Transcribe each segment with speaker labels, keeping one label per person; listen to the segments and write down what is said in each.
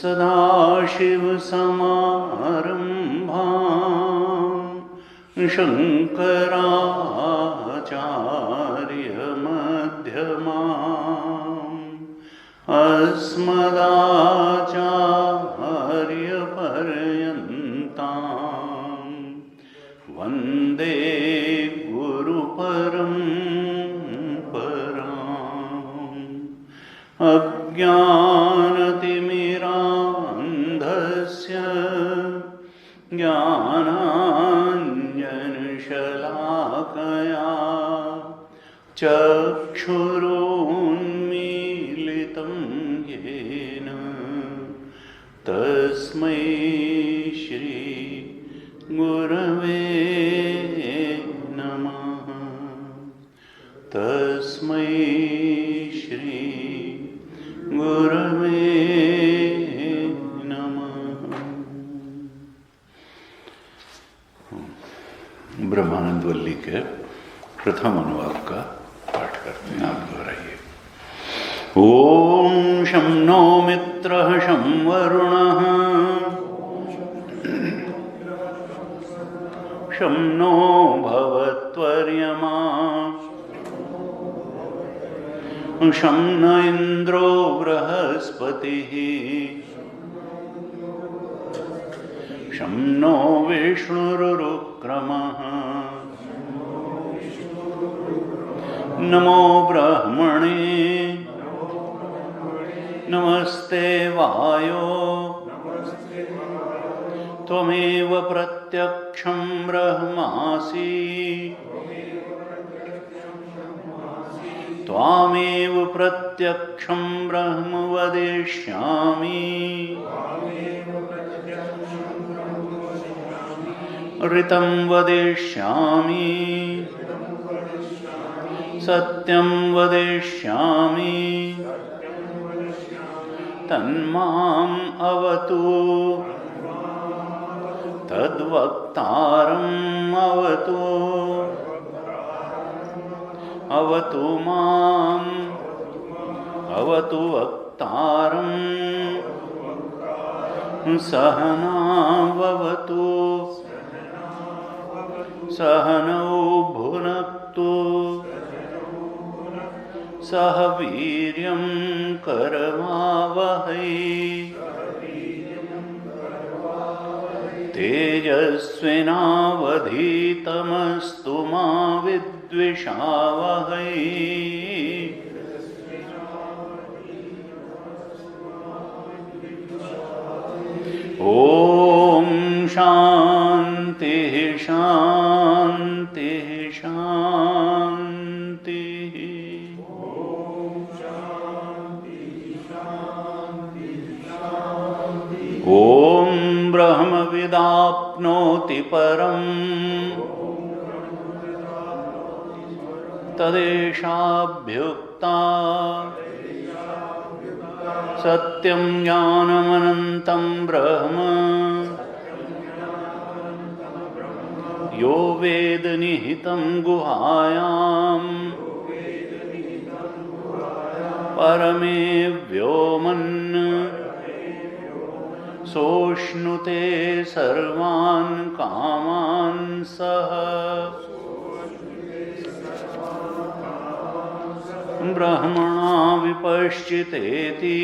Speaker 1: सदाशिवसमारम्भां शङ्कराचार्यमध्यमाम् अस्मदाचार्यपर्यन्तां वन्दे गुरुपरम्पराम्। अज्ञानतिमिरान्धस्य ज्ञानाञ्जनशलाकया चक्षुरुन्मीलितं येन तस्मै श्री गुरवे नमः। तस्मै श्री गुरवे नमः। ब्रह्मानंद वल्ली के प्रथम अनुवाद का पाठ करते हैं, आप दोहराइए। ओम शं नो मित्रः शं वरुणः शं नो भवत्वर्यमा शं न इंद्रो बृहस्पतिः शं नो विष्णुरुक्रमः नमो ब्रह्मणे नमस्ते वायो त्वमेव प्रत्यक्षं ब्रह्मासि त्वामेव प्रत्यक्षं ब्रह्म वदिष्यामि ऋतं वदिष्यामि सत्यं वदिष्यामि तन्माम् अवतु तद्वक्तारम् अवतु अवतु माम् अवतु वक्तारम् सहनाववतु सहनौ भुनक्तु सह वीर्यं करवावहै तेजस्विनावधीतमस्तु मा विद्विषावहै। ओम शांति शांति शांति। ॐ ब्रह्मविदाप्नोति परम् तदेशाभ्युक्ता सत्यं ज्ञानमनन्तं ब्रह्म यो वेद निहितं गुहायां परमे व्योमन् सोष्णुते सर्वान् कामान् सः ब्रह्मणा विपश्चितेति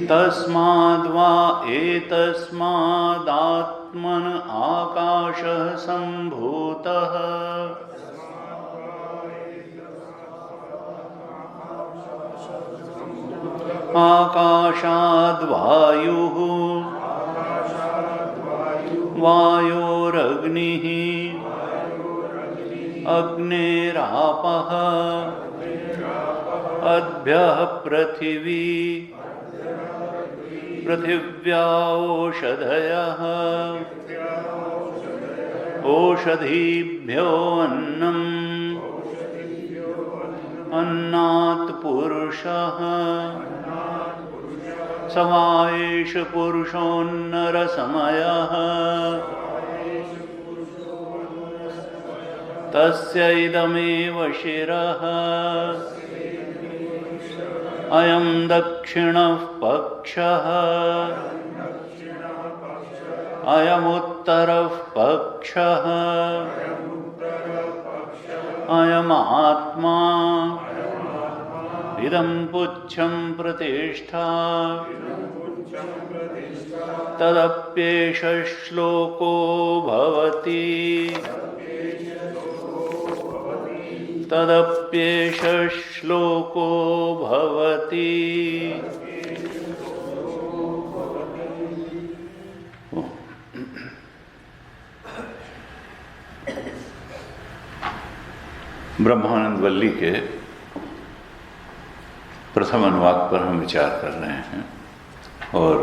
Speaker 1: तस्माद्वा एतस्मादात्मन आकाशः सम्भूतः आकाशाद्वायुः वायोरग्निः अग्नेरापः अद्भ्यः पृथिवी पृथिव्या ओषधयः ओषधीभ्यो अन्नम् अन्नात् पुरुषः स वा एष पुरुषोन्नरसमयः तस्य इदमेव शिरः अयं दक्षिणः पक्षः अयमुत्तरः पक्षः अयमात्मा इदं पुच्छं प्रतिष्ठा तदप्येष श्लोको भवति तदप्येष श्लोको भवति। ब्रह्मानंद वल्ली के प्रथम अनुवाद पर हम विचार कर रहे हैं और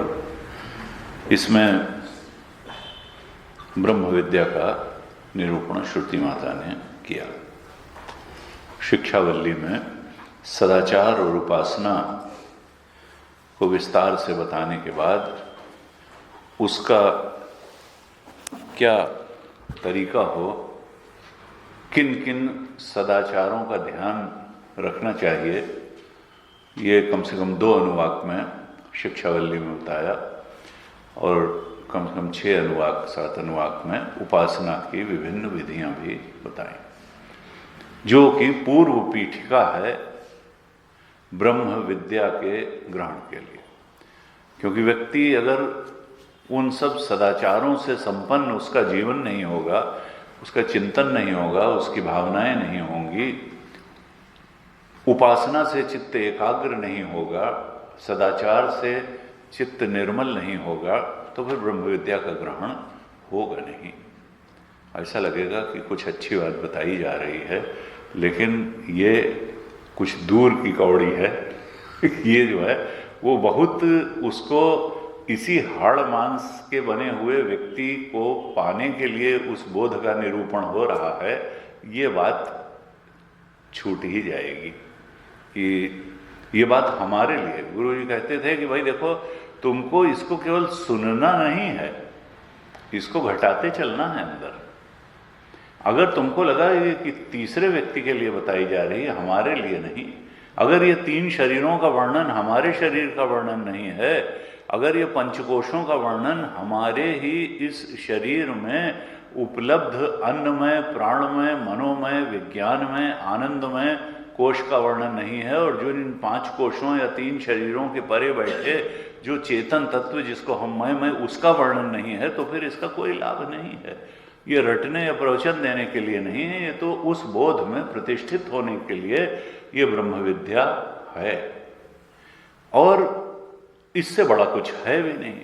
Speaker 1: इसमें ब्रह्म विद्या का निरूपण श्रुति माता ने किया। शिक्षावल्ली में सदाचार और उपासना को विस्तार से बताने के बाद उसका क्या तरीका हो, किन किन सदाचारों का ध्यान रखना चाहिए, ये कम से कम 2 अनुवाक में शिक्षावल्ली में बताया और कम से कम 6 अनुवाक 7 अनुवाक में उपासना की विभिन्न विधियां भी बताई, जो कि पूर्व पीठिका है ब्रह्म विद्या के ग्रहण के लिए। क्योंकि व्यक्ति अगर उन सब सदाचारों से संपन्न उसका जीवन नहीं होगा, उसका चिंतन नहीं होगा, उसकी भावनाएं नहीं होंगी, उपासना से चित्त एकाग्र नहीं होगा, सदाचार से चित्त निर्मल नहीं होगा, तो फिर ब्रह्म विद्या का ग्रहण होगा नहीं। ऐसा लगेगा कि कुछ अच्छी बात बताई जा रही है, लेकिन ये कुछ दूर की कौड़ी है। ये जो है वो बहुत उसको इसी हाड़ मांस के बने हुए व्यक्ति को पाने के लिए उस बोध का निरूपण हो रहा है, ये बात छूट ही जाएगी कि ये बात हमारे लिए। गुरु जी कहते थे कि भाई देखो, तुमको इसको केवल सुनना नहीं है, इसको घटाते चलना है अंदर। अगर तुमको लगा कि तीसरे व्यक्ति के लिए बताई जा रही है, हमारे लिए नहीं, अगर ये 3 शरीरों का वर्णन हमारे शरीर का वर्णन नहीं है, अगर ये पंचकोशों का वर्णन हमारे ही इस शरीर में उपलब्ध अन्नमय, प्राणमय, मनोमय, विज्ञानमय, आनंदमय कोश का वर्णन नहीं है, और जो इन 5 कोशों या 3 शरीरों के परे बैठे जो चेतन तत्व जिसको हम मैं उसका वर्णन नहीं है, तो फिर इसका कोई लाभ नहीं है। ये रटने या प्रवचन देने के लिए नहीं है, ये तो उस बोध में प्रतिष्ठित होने के लिए ये ब्रह्म विद्या है, और इससे बड़ा कुछ है भी नहीं।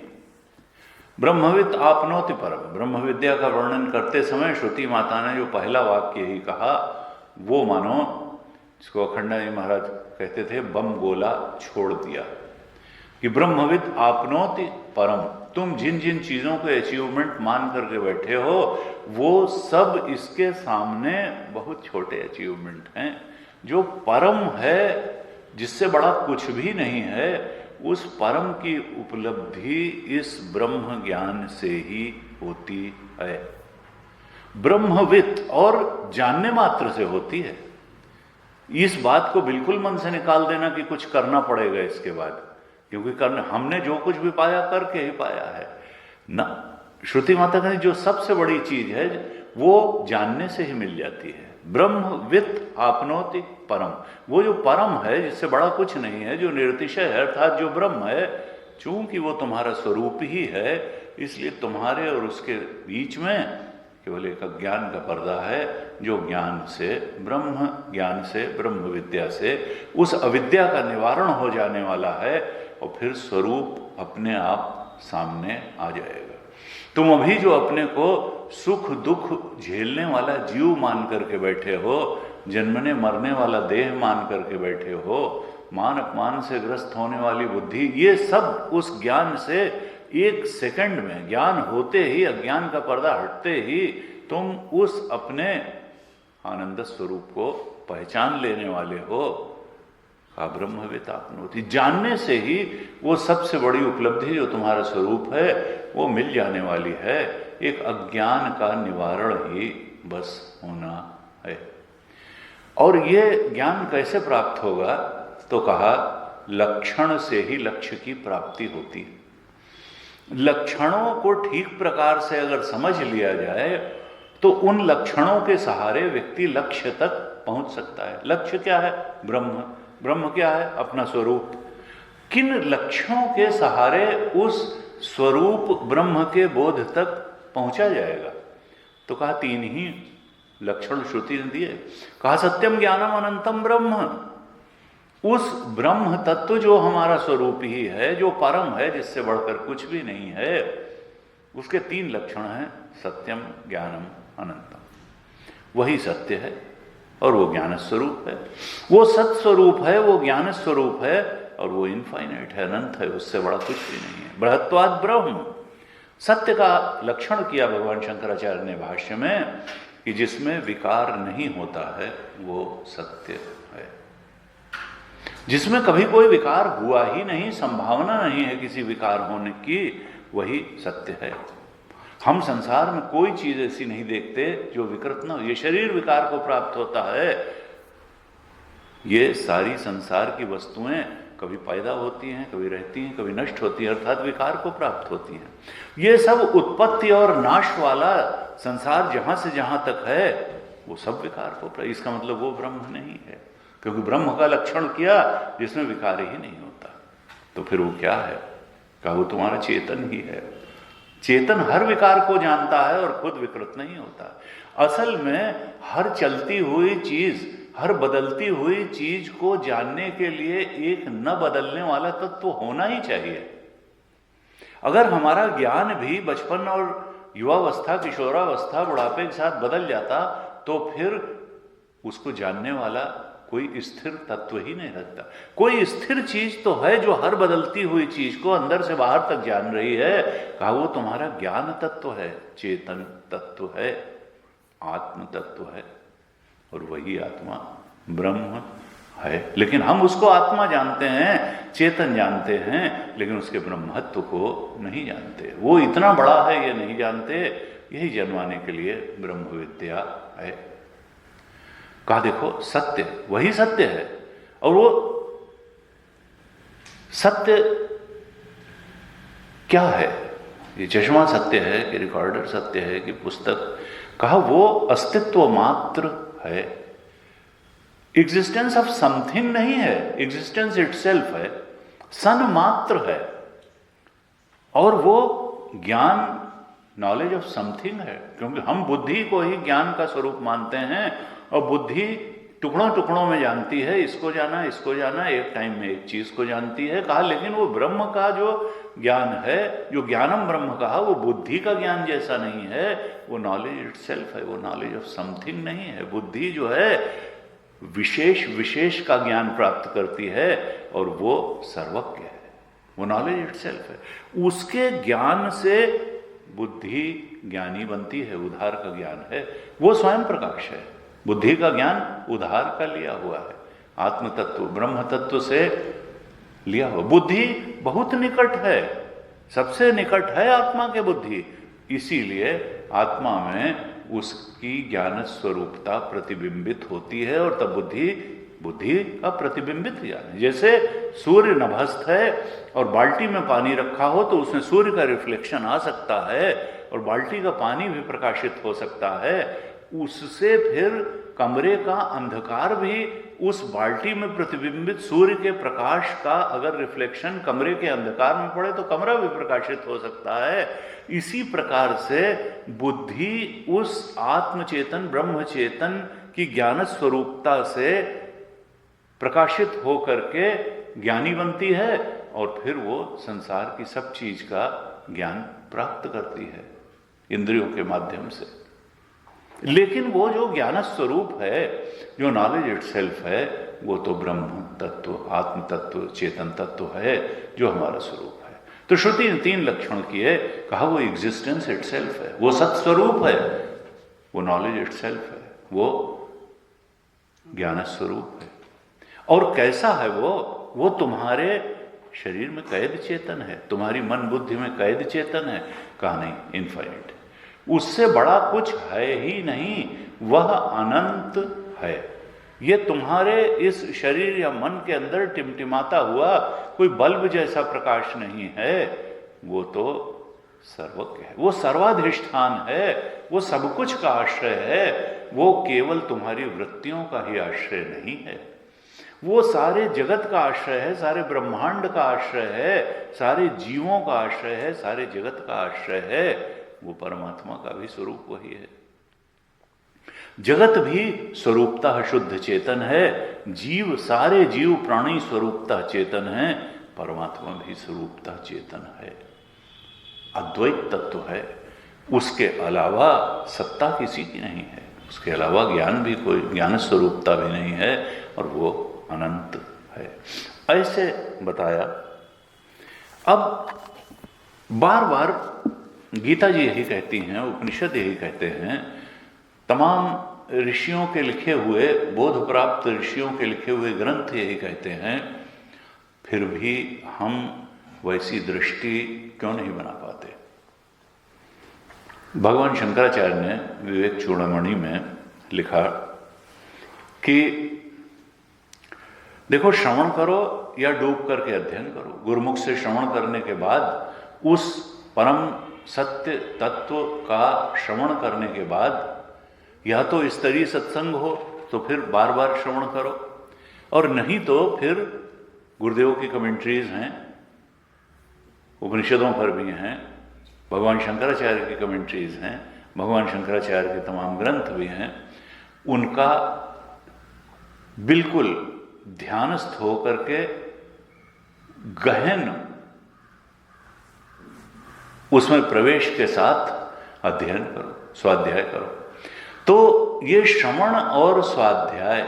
Speaker 1: ब्रह्मविद आपनोति परम, ब्रह्म विद्या का वर्णन करते समय श्रुति माता ने जो पहला वाक्य ही कहा, वो मानो जिसको अखंडानंद महाराज कहते थे बम गोला छोड़ दिया। कि ब्रह्मविद आपनोति परम। तुम जिन जिन चीजों को अचीवमेंट मान करके बैठे हो वो सब इसके सामने बहुत छोटे अचीवमेंट हैं। जो परम है, जिससे बड़ा कुछ भी नहीं है, उस परम की उपलब्धि इस ब्रह्म ज्ञान से ही होती है। ब्रह्मविद और जानने मात्र से होती है। इस बात को बिल्कुल मन से निकाल देना कि कुछ करना पड़ेगा इसके बाद, क्योंकि करने हमने जो कुछ भी पाया करके ही पाया है ना। श्रुति माता कहती जो सबसे बड़ी चीज है वो जानने से ही मिल जाती है। ब्रह्मविद आपनोति परम, वो जो परम है जिससे बड़ा कुछ नहीं है, जो निर्तिशय है, अर्थात जो ब्रह्म है, चूंकि वो तुम्हारा स्वरूप ही है, इसलिए तुम्हारे और उसके बीच में केवल एक अज्ञान का पर्दा है, जो ज्ञान से, ब्रह्म विद्या से उस अविद्या का निवारण हो जाने वाला है, और फिर स्वरूप अपने आप सामने आ जाएगा। तुम अभी जो अपने को सुख दुख झेलने वाला जीव मान करके बैठे हो, जन्मने मरने वाला देह मान करके बैठे हो, मान अपमान से ग्रस्त होने वाली बुद्धि, ये सब उस ज्ञान से एक सेकंड में, ज्ञान होते ही, अज्ञान का पर्दा हटते ही तुम उस अपने आनंद स्वरूप को पहचान लेने वाले हो। का ब्रह्मविद आपनोति, जानने से ही वो सबसे बड़ी उपलब्धि जो तुम्हारा स्वरूप है वो मिल जाने वाली है। एक अज्ञान का निवारण ही बस होना है। और ये ज्ञान कैसे प्राप्त होगा? तो कहा लक्षण से ही लक्ष्य की प्राप्ति होती है। लक्षणों को ठीक प्रकार से अगर समझ लिया जाए तो उन लक्षणों के सहारे व्यक्ति लक्ष्य तक पहुंच सकता है। लक्ष्य क्या है? ब्रह्म। ब्रह्म क्या है? अपना स्वरूप। किन लक्ष्यों के सहारे उस स्वरूप ब्रह्म के बोध तक पहुंचा जाएगा? तो कहा तीन ही लक्षण श्रुति ने दिए। कहा सत्यम ज्ञानम अनंतम ब्रह्म, उस ब्रह्म तत्व जो हमारा स्वरूप ही है, जो परम है, जिससे बढ़कर कुछ भी नहीं है, उसके तीन लक्षण हैं, सत्यम ज्ञानम अनंतम। वही सत्य है और वो ज्ञान स्वरूप है, वो सत्स्वरूप है, वो ज्ञान स्वरूप है, और वो इनफाइनाइट है, अनंत है, उससे बड़ा कुछ भी नहीं है। बृहत्वाद ब्रह्म, सत्य का लक्षण किया भगवान शंकराचार्य ने भाष्य में कि जिसमें विकार नहीं होता है वो सत्य है। जिसमें कभी कोई विकार हुआ ही नहीं, संभावना नहीं है किसी विकार होने की, वही सत्य है। हम संसार में कोई चीज ऐसी नहीं देखते जो विकृत न हो। ये शरीर विकार को प्राप्त होता है, ये सारी संसार की वस्तुएं कभी पैदा होती हैं, कभी रहती हैं, कभी नष्ट होती हैं, अर्थात विकार को प्राप्त होती हैं। ये सब उत्पत्ति और नाश वाला संसार जहां से जहां तक है वो सब विकार को प्राप्त। इसका मतलब वो ब्रह्म नहीं है, क्योंकि ब्रह्म का लक्षण किया जिसमें विकार ही नहीं होता। तो फिर वो क्या है? कहा वो तुम्हारा चेतन ही है। चेतन हर विकार को जानता है और खुद विकृत नहीं होता। असल में हर चलती हुई चीज, हर बदलती हुई चीज को जानने के लिए एक न बदलने वाला तत्व होना ही चाहिए। अगर हमारा ज्ञान भी बचपन और युवावस्था, किशोरावस्था, बुढ़ापे के साथ बदल जाता तो फिर उसको जानने वाला कोई स्थिर तत्व ही नहीं रहता। कोई स्थिर चीज तो है जो हर बदलती हुई चीज को अंदर से बाहर तक जान रही है। कहा वो तुम्हारा ज्ञान तत्व है, चेतन तत्व है, आत्म तत्व है, और वही आत्मा ब्रह्म है। लेकिन हम उसको आत्मा जानते हैं, चेतन जानते हैं, लेकिन उसके ब्रह्मत्व को नहीं जानते। वो इतना बड़ा है ये नहीं जानते। यही जानवाने के लिए ब्रह्म विद्या है। कहा देखो सत्य, वही सत्य है, और वो सत्य क्या है? ये चश्मा सत्य है कि रिकॉर्डर सत्य है कि पुस्तक? कहा वो अस्तित्व मात्र है। एग्जिस्टेंस ऑफ समथिंग नहीं है, एग्जिस्टेंस इटसेल्फ है, सन मात्र है। और वो ज्ञान, नॉलेज ऑफ समथिंग है, क्योंकि हम बुद्धि को ही ज्ञान का स्वरूप मानते हैं, और बुद्धि टुकड़ों टुकड़ों में जानती है, इसको जाना, इसको जाना, एक टाइम में एक चीज को जानती है। कहा लेकिन वो ब्रह्म का जो ज्ञान है, जो ज्ञानम ब्रह्म कहा, वो बुद्धि का ज्ञान जैसा नहीं है, वो नॉलेज इटसेल्फ है, वो नॉलेज ऑफ समथिंग नहीं है। बुद्धि जो है विशेष का ज्ञान प्राप्त करती है, और वो सर्वज्ञ है। वो नॉलेज इटसेल्फ है। उसके ज्ञान से बुद्धि ज्ञानी बनती है, उधार का ज्ञान है, वो स्वयं प्रकाश है। बुद्धि का ज्ञान उधार का लिया हुआ है, आत्म तत्व ब्रह्म तत्व से लिया हुआ। बुद्धि बहुत निकट है, सबसे निकट है आत्मा के बुद्धि, इसीलिए आत्मा में उसकी ज्ञान स्वरूपता प्रतिबिंबित होती है और तब बुद्धि का प्रतिबिंबित ज्ञान है। जैसे सूर्य नभस्थ है और बाल्टी में पानी रखा हो तो उसमें सूर्य का रिफ्लेक्शन आ सकता है और बाल्टी का पानी भी प्रकाशित हो सकता है। उससे फिर कमरे का अंधकार भी उस बाल्टी में प्रतिबिंबित सूर्य के प्रकाश का अगर रिफ्लेक्शन कमरे के अंधकार में पड़े तो कमरा भी प्रकाशित हो सकता है। इसी प्रकार से बुद्धि उस आत्मचेतन ब्रह्म चेतन की ज्ञान स्वरूपता से प्रकाशित होकर के ज्ञानी बनती है और फिर वो संसार की सब चीज का ज्ञान प्राप्त करती है इंद्रियों के माध्यम से। लेकिन वो जो ज्ञान स्वरूप है, जो नॉलेज इटसेल्फ है, वो तो ब्रह्म तत्व आत्म तत्व चेतन तत्व है जो हमारा स्वरूप है। तो श्रुति ने 3 लक्षण किए, कहा वो एग्जिस्टेंस इटसेल्फ है, वो सत्स्वरूप है, वो नॉलेज इटसेल्फ है, वो ज्ञान स्वरूप है। और कैसा है वो तुम्हारे शरीर में कैद चेतन है, तुम्हारी मन बुद्धि में कैद चेतन है। कहा नहीं, इनफाइनाइट, उससे बड़ा कुछ है ही नहीं, वह अनंत है। ये तुम्हारे इस शरीर या मन के अंदर टिमटिमाता हुआ कोई बल्ब जैसा प्रकाश नहीं है, वो तो सर्वज्ञ है, वो सर्वाधिष्ठान है, वो सब कुछ का आश्रय है, वो केवल तुम्हारी वृत्तियों का ही आश्रय नहीं है, वो सारे जगत का आश्रय है, सारे ब्रह्मांड का आश्रय है, सारे जीवों का आश्रय है, सारे जगत का आश्रय है। वो परमात्मा का भी स्वरूप वही है। जगत भी स्वरूपतः शुद्ध चेतन है, जीव सारे जीव प्राणी स्वरूपतः चेतन है, परमात्मा भी स्वरूपतः चेतन है, अद्वैत तत्व है। उसके अलावा सत्ता किसी की नहीं है, उसके अलावा ज्ञान भी कोई ज्ञान स्वरूपता भी नहीं है और वो अनंत है। ऐसे बताया। अब बार बार गीता जी यही कहती हैं, उपनिषद यही कहते हैं, तमाम ऋषियों के लिखे हुए बोध प्राप्त ऋषियों के लिखे हुए ग्रंथ यही कहते हैं, फिर भी हम वैसी दृष्टि क्यों नहीं बना पाते। भगवान शंकराचार्य ने विवेक चूड़ामणि में लिखा कि देखो, श्रवण करो या डूब करके अध्ययन करो, गुरुमुख से श्रवण करने के बाद उस परम सत्य तत्व का श्रवण करने के बाद या तो स्तरीय सत्संग हो तो फिर बार बार श्रवण करो, और नहीं तो फिर गुरुदेव की कमेंट्रीज हैं, उपनिषदों पर भी हैं, भगवान शंकराचार्य की कमेंट्रीज हैं, भगवान शंकराचार्य के तमाम ग्रंथ भी हैं, उनका बिल्कुल ध्यानस्थ होकर के गहन उसमें प्रवेश के साथ अध्ययन करो, स्वाध्याय करो। तो ये श्रवण और स्वाध्याय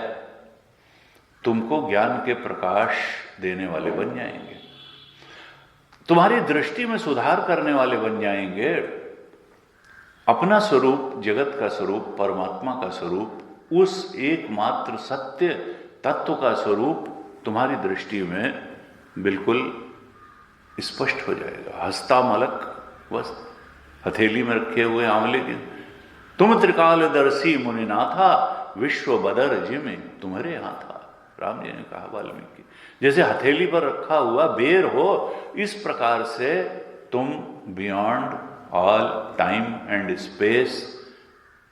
Speaker 1: तुमको ज्ञान के प्रकाश देने वाले बन जाएंगे, तुम्हारी दृष्टि में सुधार करने वाले बन जाएंगे। अपना स्वरूप, जगत का स्वरूप, परमात्मा का स्वरूप, उस एकमात्र सत्य तत्व का स्वरूप तुम्हारी दृष्टि में बिल्कुल स्पष्ट हो जाएगा। हस्तामलक बस हथेली में रखे हुए आंवले के, तुम त्रिकालदर्शी मुनिनाथा विश्व बदर जिमे तुम्हारे यहाँ था, राम जी ने कहा वाल्मीकि। जैसे हथेली पर रखा हुआ बेर हो, इस प्रकार से तुम beyond all time and space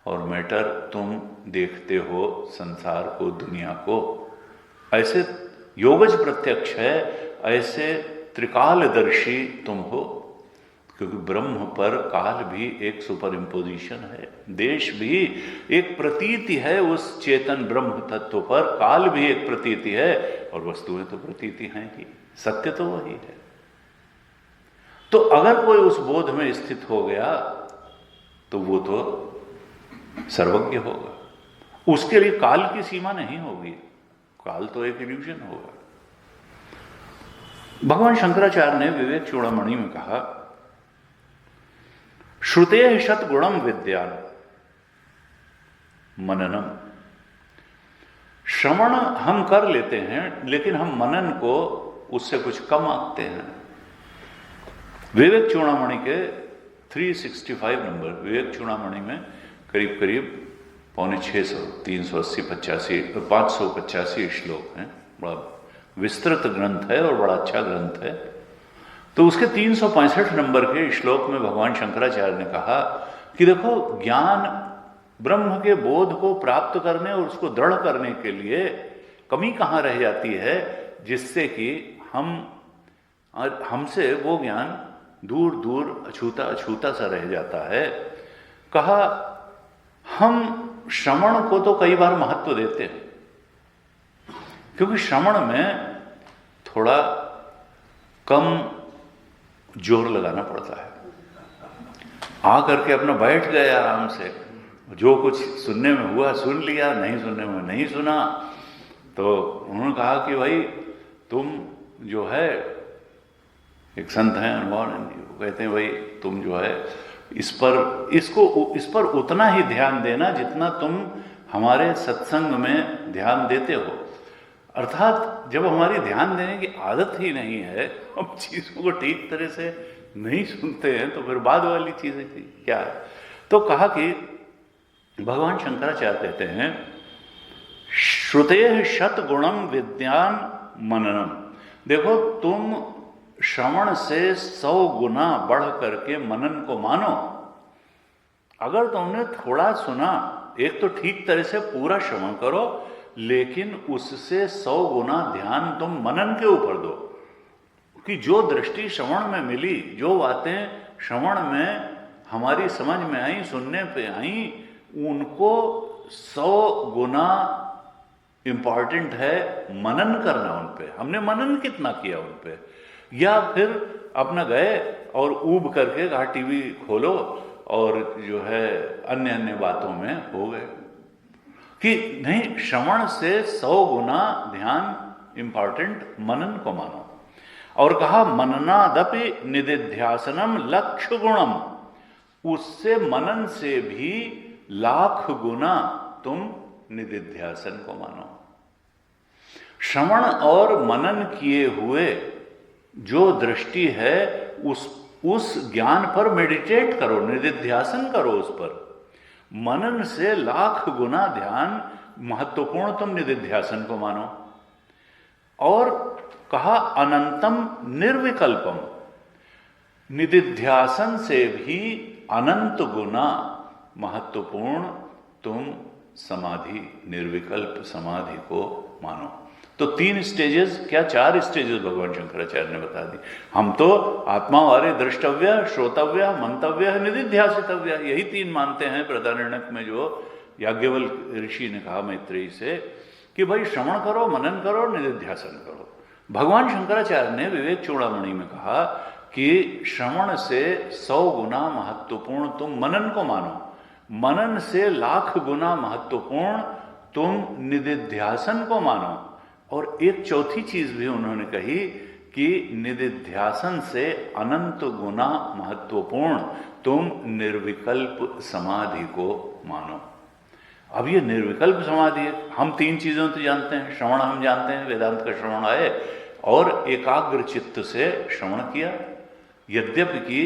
Speaker 1: और मैटर तुम देखते हो संसार को, दुनिया को। ऐसे योगज प्रत्यक्ष है, ऐसे त्रिकालदर्शी तुम हो, क्योंकि ब्रह्म पर काल भी एक सुपर इम्पोजिशन है, देश भी एक प्रतीति है उस चेतन ब्रह्म तत्व पर, काल भी एक प्रतीति है और वस्तुएं तो प्रतीति हैं ही, सत्य तो वही है। तो अगर कोई उस बोध में स्थित हो गया तो वो तो सर्वज्ञ होगा, उसके लिए काल की सीमा नहीं होगी, काल तो एक इल्यूजन होगा। भगवान शंकराचार्य ने विवेक चूड़ामणि में कहा, श्रुते शतगुणम विद्यान मननम। श्रवण हम कर लेते हैं, लेकिन हम मनन को उससे कुछ कम आंकते हैं। विवेक चूड़ामणि के 365 नंबर, विवेक चूड़ामणि में करीब करीब 650, 380, 585 श्लोक हैं। बड़ा विस्तृत ग्रंथ है और बड़ा अच्छा ग्रंथ है। तो उसके 365 नंबर के श्लोक में भगवान शंकराचार्य ने कहा कि देखो, ज्ञान ब्रह्म के बोध को प्राप्त करने और उसको दृढ़ करने के लिए कमी कहाँ रह जाती है, जिससे कि हमसे वो ज्ञान दूर दूर अछूता सा रह जाता है। कहा, हम श्रवण को तो कई बार महत्व देते हैं, क्योंकि श्रवण में थोड़ा कम जोर लगाना पड़ता है। आ करके अपना बैठ गए आराम से, जो कुछ सुनने में हुआ सुन लिया, नहीं सुनने में नहीं सुना। तो उन्होंने कहा कि भाई तुम जो है, एक संत हैं अनुभव, कहते हैं भाई तुम जो है इस पर उतना ही ध्यान देना जितना तुम हमारे सत्संग में ध्यान देते हो। अर्थात जब हमारी ध्यान देने की आदत ही नहीं है, हम चीज़ों को ठीक तरह से नहीं सुनते हैं, तो फिर बाद वाली चीज़ें क्या है। तो कहा कि भगवान शंकराचार्य कहते हैं, श्रुते शतगुणम विद्यान मननम। देखो, तुम श्रवण से 100 गुना बढ़ करके मनन को मानो। अगर तुमने थोड़ा सुना, एक तो ठीक तरह से पूरा श्रवण करो, लेकिन उससे 100 गुना ध्यान तुम मनन के ऊपर दो। कि जो दृष्टि श्रवण में मिली, जो बातें श्रवण में हमारी समझ में आई, सुनने पे आई, उनको 100 गुना इंपॉर्टेंट है मनन करना उन पे। हमने मनन कितना किया उन पे, या फिर अपना गए और ऊब करके कहा टीवी खोलो और जो है अन्य बातों में हो गए। कि नहीं, श्रवण से 100 गुना ध्यान इंपॉर्टेंट, मनन को मानो। और कहा, मननादपि निदिध्यासनम लक्ष्य गुणम। उससे मनन से भी लाख गुना तुम निदिध्यासन को मानो। श्रवण और मनन किए हुए जो दृष्टि है, उस ज्ञान पर मेडिटेट करो, निदिध्यासन करो उस पर। मनन से लाख गुना ध्यान महत्वपूर्ण तुम निदिध्यासन को मानो। और कहा, अनंतम निर्विकल्पम। निदिध्यासन से भी अनंत गुना महत्वपूर्ण तुम समाधि, निर्विकल्प समाधि को मानो। तो 3 स्टेजेस, क्या 4 स्टेजेस भगवान शंकराचार्य ने बता दी। हम तो आत्मा वाले द्रष्टव्य, श्रोतव्य, मंतव्य, निदिध्यासितव्य, यही 3 मानते हैं। बृहदारण्यक में जो याज्ञवल्क ऋषि ने कहा मैत्रेयी से कि भाई श्रवण करो, मनन करो, निदिध्यासन करो। भगवान शंकराचार्य ने विवेक चूड़ामणि में कहा कि श्रवण से 100 गुना महत्वपूर्ण तुम मनन को मानो, मनन से लाख गुना महत्वपूर्ण तुम निदिध्यासन को मानो। और एक चौथी चीज भी उन्होंने कही कि निदिध्यासन से अनंत गुना महत्वपूर्ण तुम निर्विकल्प समाधि को मानो। अब ये निर्विकल्प समाधि है। हम 3 चीजों तो जानते हैं, श्रवण हम जानते हैं, वेदांत का श्रवण आए और एकाग्र चित्त से श्रवण किया। यद्यपि कि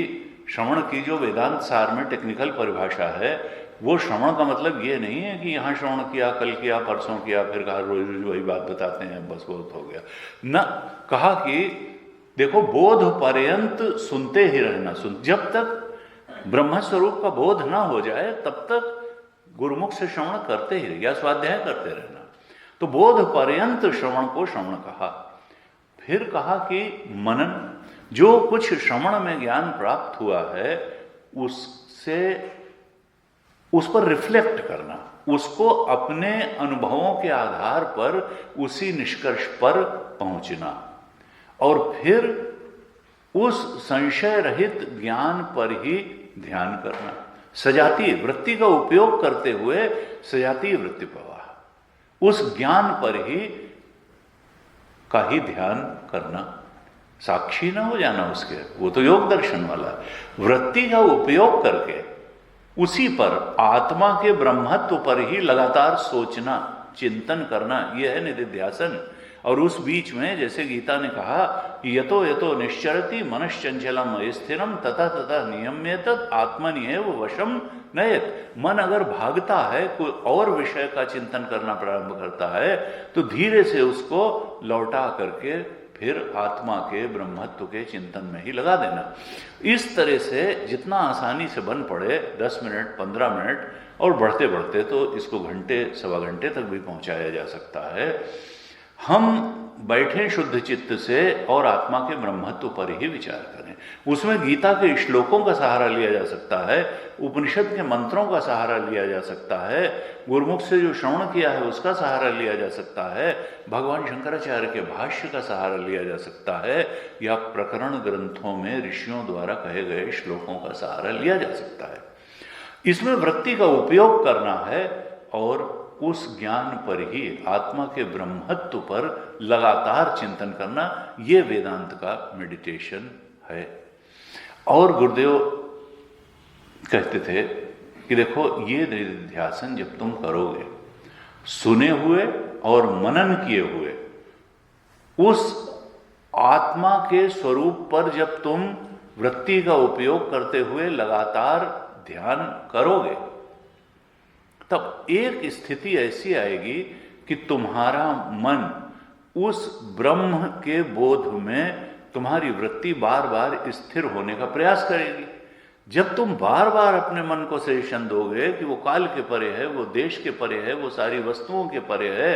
Speaker 1: श्रवण की जो वेदांत सार में टेक्निकल परिभाषा है, वो श्रवण का मतलब ये नहीं है कि यहाँ श्रवण किया, कल किया, परसों किया, फिर कहा रोज रोज वही बात बताते हैं, बस बहुत हो गया न। कहा कि देखो, बोध पर्यंत सुनते ही रहना। जब तक ब्रह्म स्वरूप का बोध ना हो जाए, तब तक गुरुमुख से श्रवण करते ही रहे, या स्वाध्याय करते रहना। तो बोध पर्यंत श्रवण को श्रवण कहा। फिर कहा कि मनन, जो कुछ श्रवण में ज्ञान प्राप्त हुआ है, उस पर रिफ्लेक्ट करना, उसको अपने अनुभवों के आधार पर उसी निष्कर्ष पर पहुंचना, और फिर उस संशय रहित ज्ञान पर ही ध्यान करना। सजातीय वृत्ति का उपयोग करते हुए सजातीय वृत्ति प्रवाह, उस ज्ञान पर ही का ही ध्यान करना। साक्षी ना हो जाना उसके, वो तो योग दर्शन वाला। वृत्ति का उपयोग करके उसी पर, आत्मा के ब्रह्मत्व पर ही लगातार सोचना, चिंतन करना, यह है निधिध्यासन। और उस बीच में जैसे गीता ने कहा कि यतो यतो निश्चरति मनश्चंचलम स्थिरम तथा तथा नियम्यत आत्मन्येव वशम नयत। मन अगर भागता है, कोई और विषय का चिंतन करना प्रारंभ करता है, तो धीरे से उसको लौटा करके फिर आत्मा के ब्रह्मत्व के चिंतन में ही लगा देना। इस तरह से जितना आसानी से बन पड़े, 10 मिनट 15 मिनट, और बढ़ते बढ़ते तो इसको घंटे सवा घंटे तक भी पहुंचाया जा सकता है। हम बैठे शुद्ध चित्त से और आत्मा के ब्रह्मत्व पर ही विचार करें। उसमें गीता के श्लोकों का सहारा लिया जा सकता है, उपनिषद के मंत्रों का सहारा लिया जा सकता है, गुरुमुख से जो श्रवण किया है उसका सहारा लिया जा सकता है, भगवान शंकराचार्य के भाष्य का सहारा लिया जा सकता है, या प्रकरण ग्रंथों में ऋषियों द्वारा कहे गए श्लोकों का सहारा लिया जा सकता है। इसमें वृत्ति का उपयोग करना है और उस ज्ञान पर ही, आत्मा के ब्रह्मत्व पर लगातार चिंतन करना, ये वेदांत का मेडिटेशन है। और गुरुदेव कहते थे कि देखो, ये निधिध्यासन जब तुम करोगे, सुने हुए और मनन किए हुए उस आत्मा के स्वरूप पर जब तुम वृत्ति का उपयोग करते हुए लगातार ध्यान करोगे, तब एक स्थिति ऐसी आएगी कि तुम्हारा मन उस ब्रह्म के बोध में, तुम्हारी वृत्ति बार बार स्थिर होने का प्रयास करेगी। जब तुम बार बार अपने मन को सजेशन दोगे कि वो काल के परे है, वो देश के परे है, वो सारी वस्तुओं के परे है,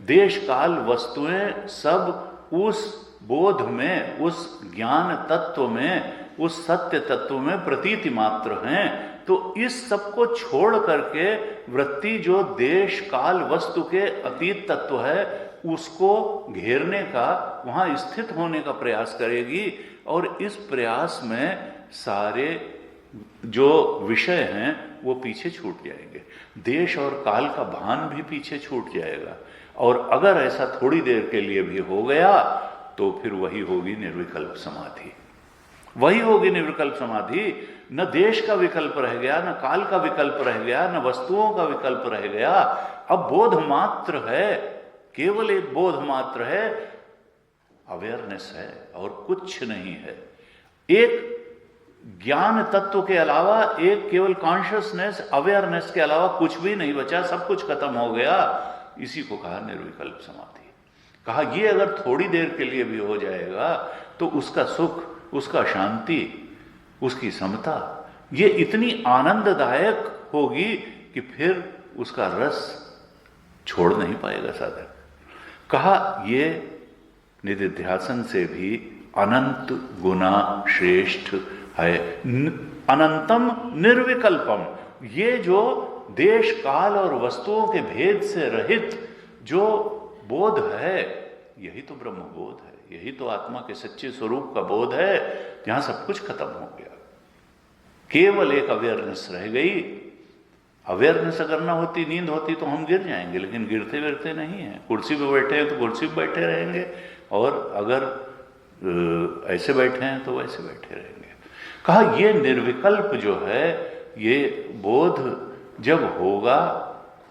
Speaker 1: देश काल वस्तुएं सब उस बोध में, उस ज्ञान तत्व में, उस सत्य तत्व में प्रतीति मात्र हैं, तो इस सब को छोड़ करके वृत्ति जो देश काल वस्तु के अतीत तत्व है उसको घेरने का, वहां स्थित होने का प्रयास करेगी। और इस प्रयास में सारे जो विषय हैं वो पीछे छूट जाएंगे, देश और काल का भान भी पीछे छूट जाएगा। और अगर ऐसा थोड़ी देर के लिए भी हो गया तो फिर वही होगी निर्विकल्प समाधि। वही होगी निर्विकल्प समाधि। न देश का विकल्प रह गया, न काल का विकल्प रह गया, न वस्तुओं का विकल्प रह गया। अब बोध मात्र है, केवल एक बोध मात्र है, अवेयरनेस है और कुछ नहीं है। एक ज्ञान तत्व के अलावा, एक केवल कॉन्शियसनेस, अवेयरनेस के अलावा कुछ भी नहीं बचा, सब कुछ खत्म हो गया। इसी को कहा निर्विकल्प समाधि। कहा ये अगर थोड़ी देर के लिए भी हो जाएगा तो उसका सुख, उसका शांति, उसकी समता, ये इतनी आनंददायक होगी कि फिर उसका रस छोड़ नहीं पाएगा साधक। कहा ये निधिध्यासन से भी अनंत गुना श्रेष्ठ है। अनंतम निर्विकल्पम, ये जो देश काल और वस्तुओं के भेद से रहित जो बोध है, यही तो ब्रह्म बोध है, यही तो आत्मा के सच्चे स्वरूप का बोध है, जहां सब कुछ खत्म हो गया। केवल एक अवेयरनेस रह गई। अवेयरनेस अगर ना होती, नींद होती, तो हम गिर जाएंगे, लेकिन गिरते गिरते नहीं है। कुर्सी पे बैठे हैं तो कुर्सी पे बैठे रहेंगे, और अगर ऐसे बैठे हैं तो वैसे बैठे रहेंगे। कहा ये निर्विकल्प जो है, ये बोध जब होगा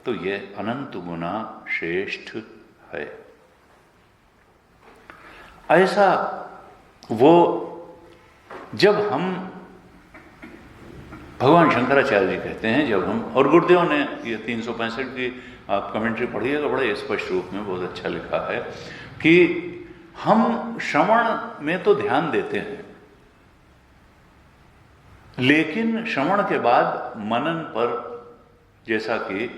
Speaker 1: तो ये अनंत गुना श्रेष्ठ है। ऐसा वो जब हम, भगवान शंकराचार्य जी कहते हैं, जब हम, और गुरुदेव ने ये 365 की आप कमेंट्री पढ़िएगा, बड़े स्पष्ट रूप में बहुत अच्छा लिखा है कि हम श्रवण में तो ध्यान देते हैं, लेकिन श्रवण के बाद मनन पर, जैसा कि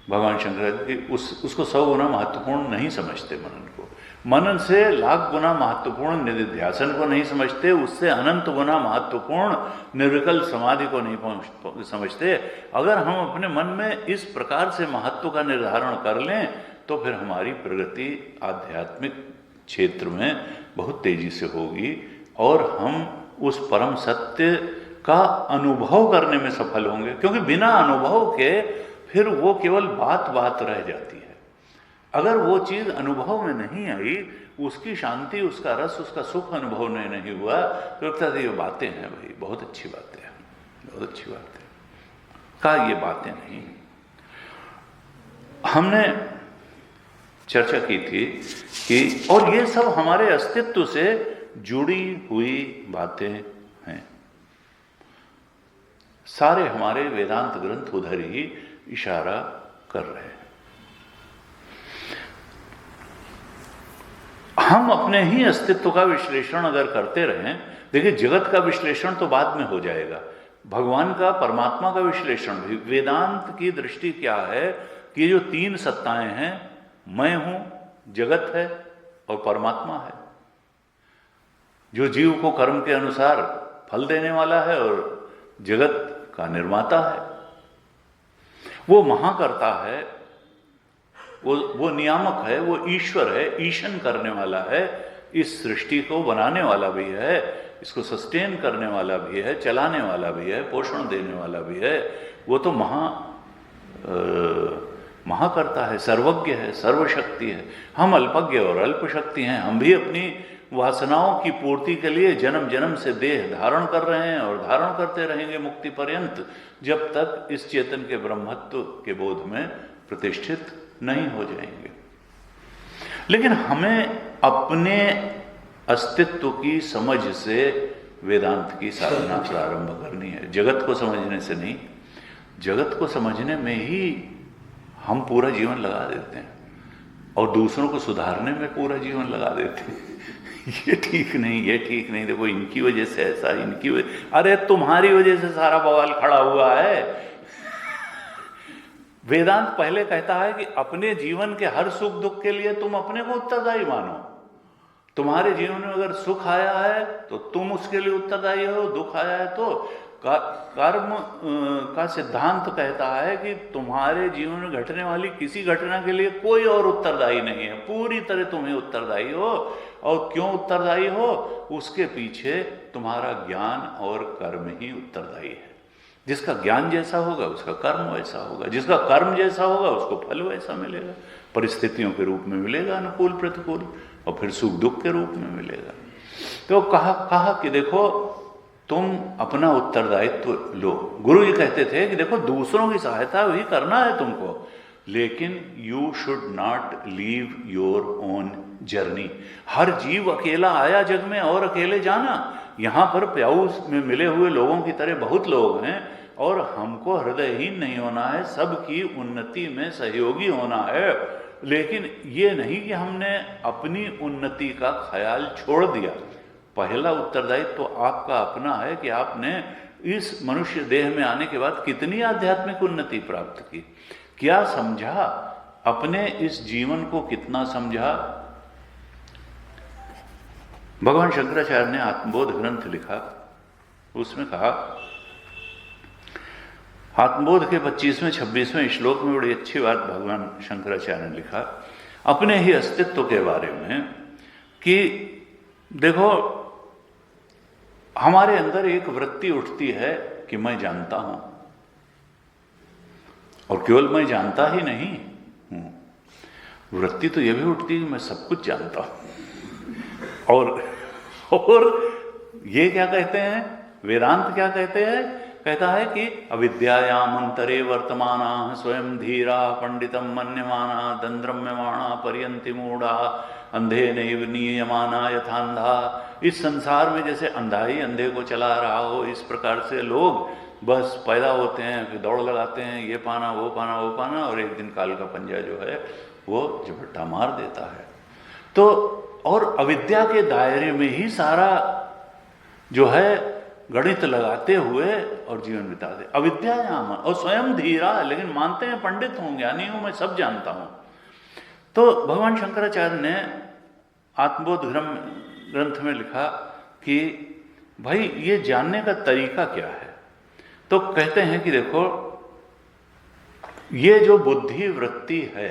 Speaker 1: भगवान शंकराचार्य जी उसको 100 गुना महत्वपूर्ण नहीं समझते मनन को, मनन से लाख गुना महत्वपूर्ण निधिध्यासन को नहीं समझते, उससे अनंत गुना महत्वपूर्ण निर्विकल्प समाधि को नहीं समझते। अगर हम अपने मन में इस प्रकार से महत्व का निर्धारण कर लें तो फिर हमारी प्रगति आध्यात्मिक क्षेत्र में बहुत तेजी से होगी और हम उस परम सत्य का अनुभव करने में सफल होंगे। क्योंकि बिना अनुभव के फिर वो केवल बात बात रह जाती है। अगर वो चीज अनुभव में नहीं आई, उसकी शांति, उसका रस, उसका सुख अनुभव में नहीं हुआ, तो लगता है ये बातें हैं भाई, बहुत अच्छी बातें हैं, बहुत अच्छी बातें। कहा ये बातें नहीं। हमने चर्चा की थी कि और ये सब हमारे अस्तित्व से जुड़ी हुई बातें हैं। सारे हमारे वेदांत ग्रंथ उधर ही इशारा कर रहे हैं। हम अपने ही अस्तित्व का विश्लेषण अगर करते रहें, देखिए जगत का विश्लेषण तो बाद में हो जाएगा, भगवान का, परमात्मा का विश्लेषण भी। वेदांत की दृष्टि क्या है कि ये जो तीन सत्ताएं हैं, मैं हूं, जगत है और परमात्मा है, जो जीव को कर्म के अनुसार फल देने वाला है और जगत का निर्माता है। वो महाकर्ता है, वो नियामक है, वो ईश्वर है, ईशन करने वाला है, इस सृष्टि को बनाने वाला भी है, इसको सस्टेन करने वाला भी है, चलाने वाला भी है, पोषण देने वाला भी है। वो तो महाकर्ता है, सर्वज्ञ है, सर्वशक्ति है। हम अल्पज्ञ और अल्पशक्ति हैं। हम भी अपनी वासनाओं की पूर्ति के लिए जन्म जन्म से देह धारण कर रहे हैं और धारण करते रहेंगे मुक्ति पर्यंत, जब तक इस चेतन के ब्रह्मत्व के बोध में प्रतिष्ठित नहीं हो जाएंगे। लेकिन हमें अपने अस्तित्व की समझ से वेदांत की साधना प्रारंभ करनी है, जगत को समझने से नहीं। जगत को समझने में ही हम पूरा जीवन लगा देते हैं और दूसरों को सुधारने में पूरा जीवन लगा देते हैं। ये ठीक नहीं, ये ठीक नहीं, देखो इनकी वजह से ऐसा, इनकी वजह, अरे तुम्हारी वजह से सारा बवाल खड़ा हुआ है। वेदांत पहले कहता है कि अपने जीवन के हर सुख दुख के लिए तुम अपने को उत्तरदायी मानो। तुम्हारे जीवन में अगर सुख आया है तो तुम उसके लिए उत्तरदायी हो, दुख आया है तो कर्म का सिद्धांत कहता है कि तुम्हारे जीवन में घटने वाली किसी घटना के लिए कोई और उत्तरदायी नहीं है, पूरी तरह तुम्हें उत्तरदायी हो। और क्यों उत्तरदायी हो? उसके पीछे तुम्हारा ज्ञान और कर्म ही उत्तरदायी है। जिसका ज्ञान जैसा होगा उसका कर्म वैसा होगा, जिसका कर्म जैसा होगा उसको फल वैसा मिलेगा, परिस्थितियों के रूप में मिलेगा, अनुकूल प्रतिकूल, और फिर सुख दुख के रूप में मिलेगा। तो कहा कि देखो तुम अपना उत्तरदायित्व लो। गुरु जी कहते थे कि देखो दूसरों की सहायता भी करना है तुमको, लेकिन you should not leave your own journey. हर जीव अकेला आया जग में और अकेले जाना। यहाँ पर प्याऊ में मिले हुए लोगों की तरह बहुत लोग हैं और हमको हृदयहीन नहीं होना है, सबकी उन्नति में सहयोगी होना है। लेकिन ये नहीं कि हमने अपनी उन्नति का ख्याल छोड़ दिया। पहला उत्तरदायित्व तो आपका अपना है कि आपने इस मनुष्य देह में आने के बाद कितनी आध्यात्मिक उन्नति प्राप्त की, क्या समझा, अपने इस जीवन को कितना समझा। भगवान शंकराचार्य ने आत्मबोध ग्रंथ लिखा, उसमें कहा, आत्मबोध के 25वें 26वें श्लोक में बड़ी अच्छी बात भगवान शंकराचार्य ने लिखा अपने ही अस्तित्व के बारे में कि देखो हमारे अंदर एक वृत्ति उठती है कि मैं जानता हूं, और केवल मैं जानता ही नहीं हूं, वृत्ति तो यह भी उठती है कि मैं सब कुछ जानता हूं। और ये क्या कहते हैं, वेदांत क्या कहते हैं, कहता है कि अविद्यायाम अंतरे वर्तमाना स्वयं धीरा पंडितम मन्यमाना दंद्रम्यमाणा पर्यंति मूढ़ा अंधे नैव नीयमाना यथांधा। इस संसार में जैसे अंधा ही अंधे को चला रहा हो, इस प्रकार से लोग बस पैदा होते हैं, फिर दौड़ लगाते हैं, ये पाना वो पाना वो पाना, और एक दिन काल का पंजा जो है वो झपट्टा मार देता है। तो और अविद्या के दायरे में ही सारा जो है गणित लगाते हुए और जीवन बिताते। अविद्या यहाँ और स्वयं धीरा, लेकिन मानते हैं पंडित हूं, ज्ञानी हूं, मैं सब जानता हूं। तो भगवान शंकराचार्य ने आत्मबोध ग्रंथ में लिखा कि भाई ये जानने का तरीका क्या है। तो कहते हैं कि देखो ये जो बुद्धि वृत्ति है,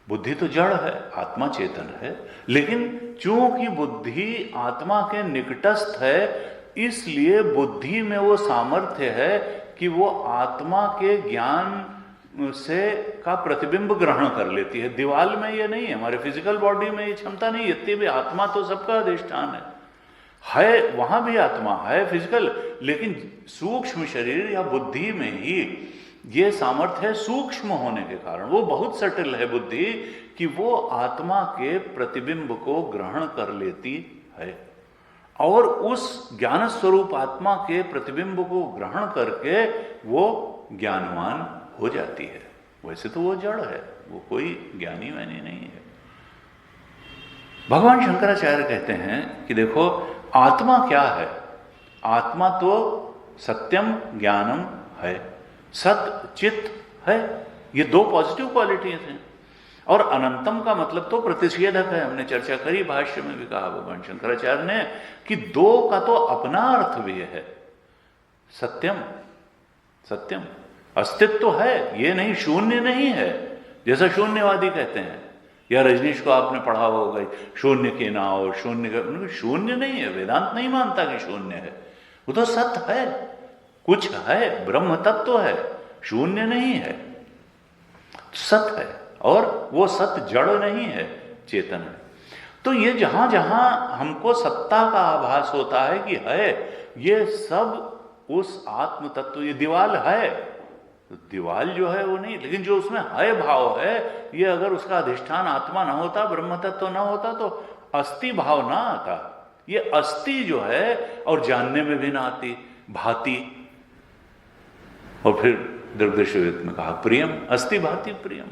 Speaker 1: बुद्धि तो जड़ है, आत्मा चेतन है, लेकिन चूंकि बुद्धि आत्मा के निकटस्थ है, इसलिए बुद्धि में वो सामर्थ्य है कि वो आत्मा के ज्ञान से का प्रतिबिंब ग्रहण कर लेती है। दीवाल में ये नहीं है, हमारे फिजिकल बॉडी में ये क्षमता नहीं है। इतनी भी आत्मा तो सबका अधिष्ठान है, वहां भी आत्मा है फिजिकल, लेकिन सूक्ष्म शरीर या बुद्धि में ही ये सामर्थ्य है, सूक्ष्म होने के कारण वो बहुत सटल है बुद्धि, कि वो आत्मा के प्रतिबिंब को ग्रहण कर लेती है और उस ज्ञान स्वरूप आत्मा के प्रतिबिंब को ग्रहण करके वो ज्ञानवान हो जाती है। वैसे तो वो जड़ है, वो कोई ज्ञानी वानी नहीं है। भगवान शंकराचार्य कहते हैं कि देखो आत्मा क्या है, आत्मा तो सत्यम ज्ञानम है, सत चित है, ये दो पॉजिटिव क्वालिटीज हैं। और अनंतम का मतलब तो प्रतिषेधक है, हमने चर्चा करी, भाष्य में भी कहा भगवान शंकराचार्य ने कि दो का तो अपना अर्थ भी है। सत्यम, सत्यम अस्तित्व है, ये नहीं शून्य नहीं है, जैसा शून्यवादी कहते हैं, या रजनीश को आपने पढ़ा होगा शून्य के ना हो, शून्य नहीं है, वेदांत नहीं मानता कि शून्य है, वो तो सत्य है, कुछ है, ब्रह्म तत्व है, शून्य नहीं है, सत्य है, और वो सत्य जड़ नहीं है, चेतन है। तो ये जहां जहां हमको सत्ता का आभास होता है कि है, ये सब उस आत्म तत्व, ये दीवाल है, तो दीवाल जो है वो नहीं, लेकिन जो उसमें है भाव है, ये अगर उसका अधिष्ठान आत्मा ना होता, ब्रह्म तत्व ना होता, तो अस्थि भाव ना आता। ये अस्थि जो है, और जानने में भी ना आती, भाती, और फिर दीर्घदर्शी में कहा प्रियम, अस्थि भाती प्रियम,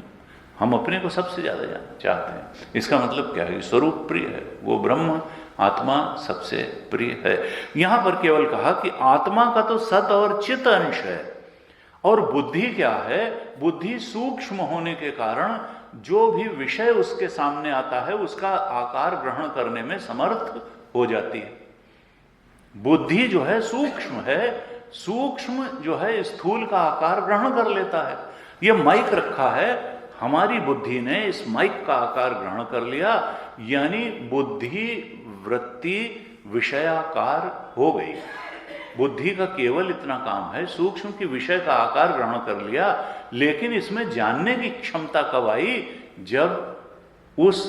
Speaker 1: हम अपने को सबसे ज्यादा चाहते हैं। इसका मतलब क्या है, स्वरूप प्रिय है, वो ब्रह्म आत्मा सबसे प्रिय है। यहां पर केवल कहा कि आत्मा का तो सत और चित अंश है, और बुद्धि क्या है, बुद्धि सूक्ष्म होने के कारण जो भी विषय उसके सामने आता है उसका आकार ग्रहण करने में समर्थ हो जाती है। बुद्धि जो है सूक्ष्म है, सूक्ष्म जो है स्थूल का आकार ग्रहण कर लेता है। ये माइक रखा है, हमारी बुद्धि ने इस माइक का आकार ग्रहण कर लिया, यानी बुद्धि वृत्ति विषयाकार हो गई। बुद्धि का केवल इतना काम है, सूक्ष्म की विषय का आकार ग्रहण कर लिया, लेकिन इसमें जानने की क्षमता कब आई, जब उस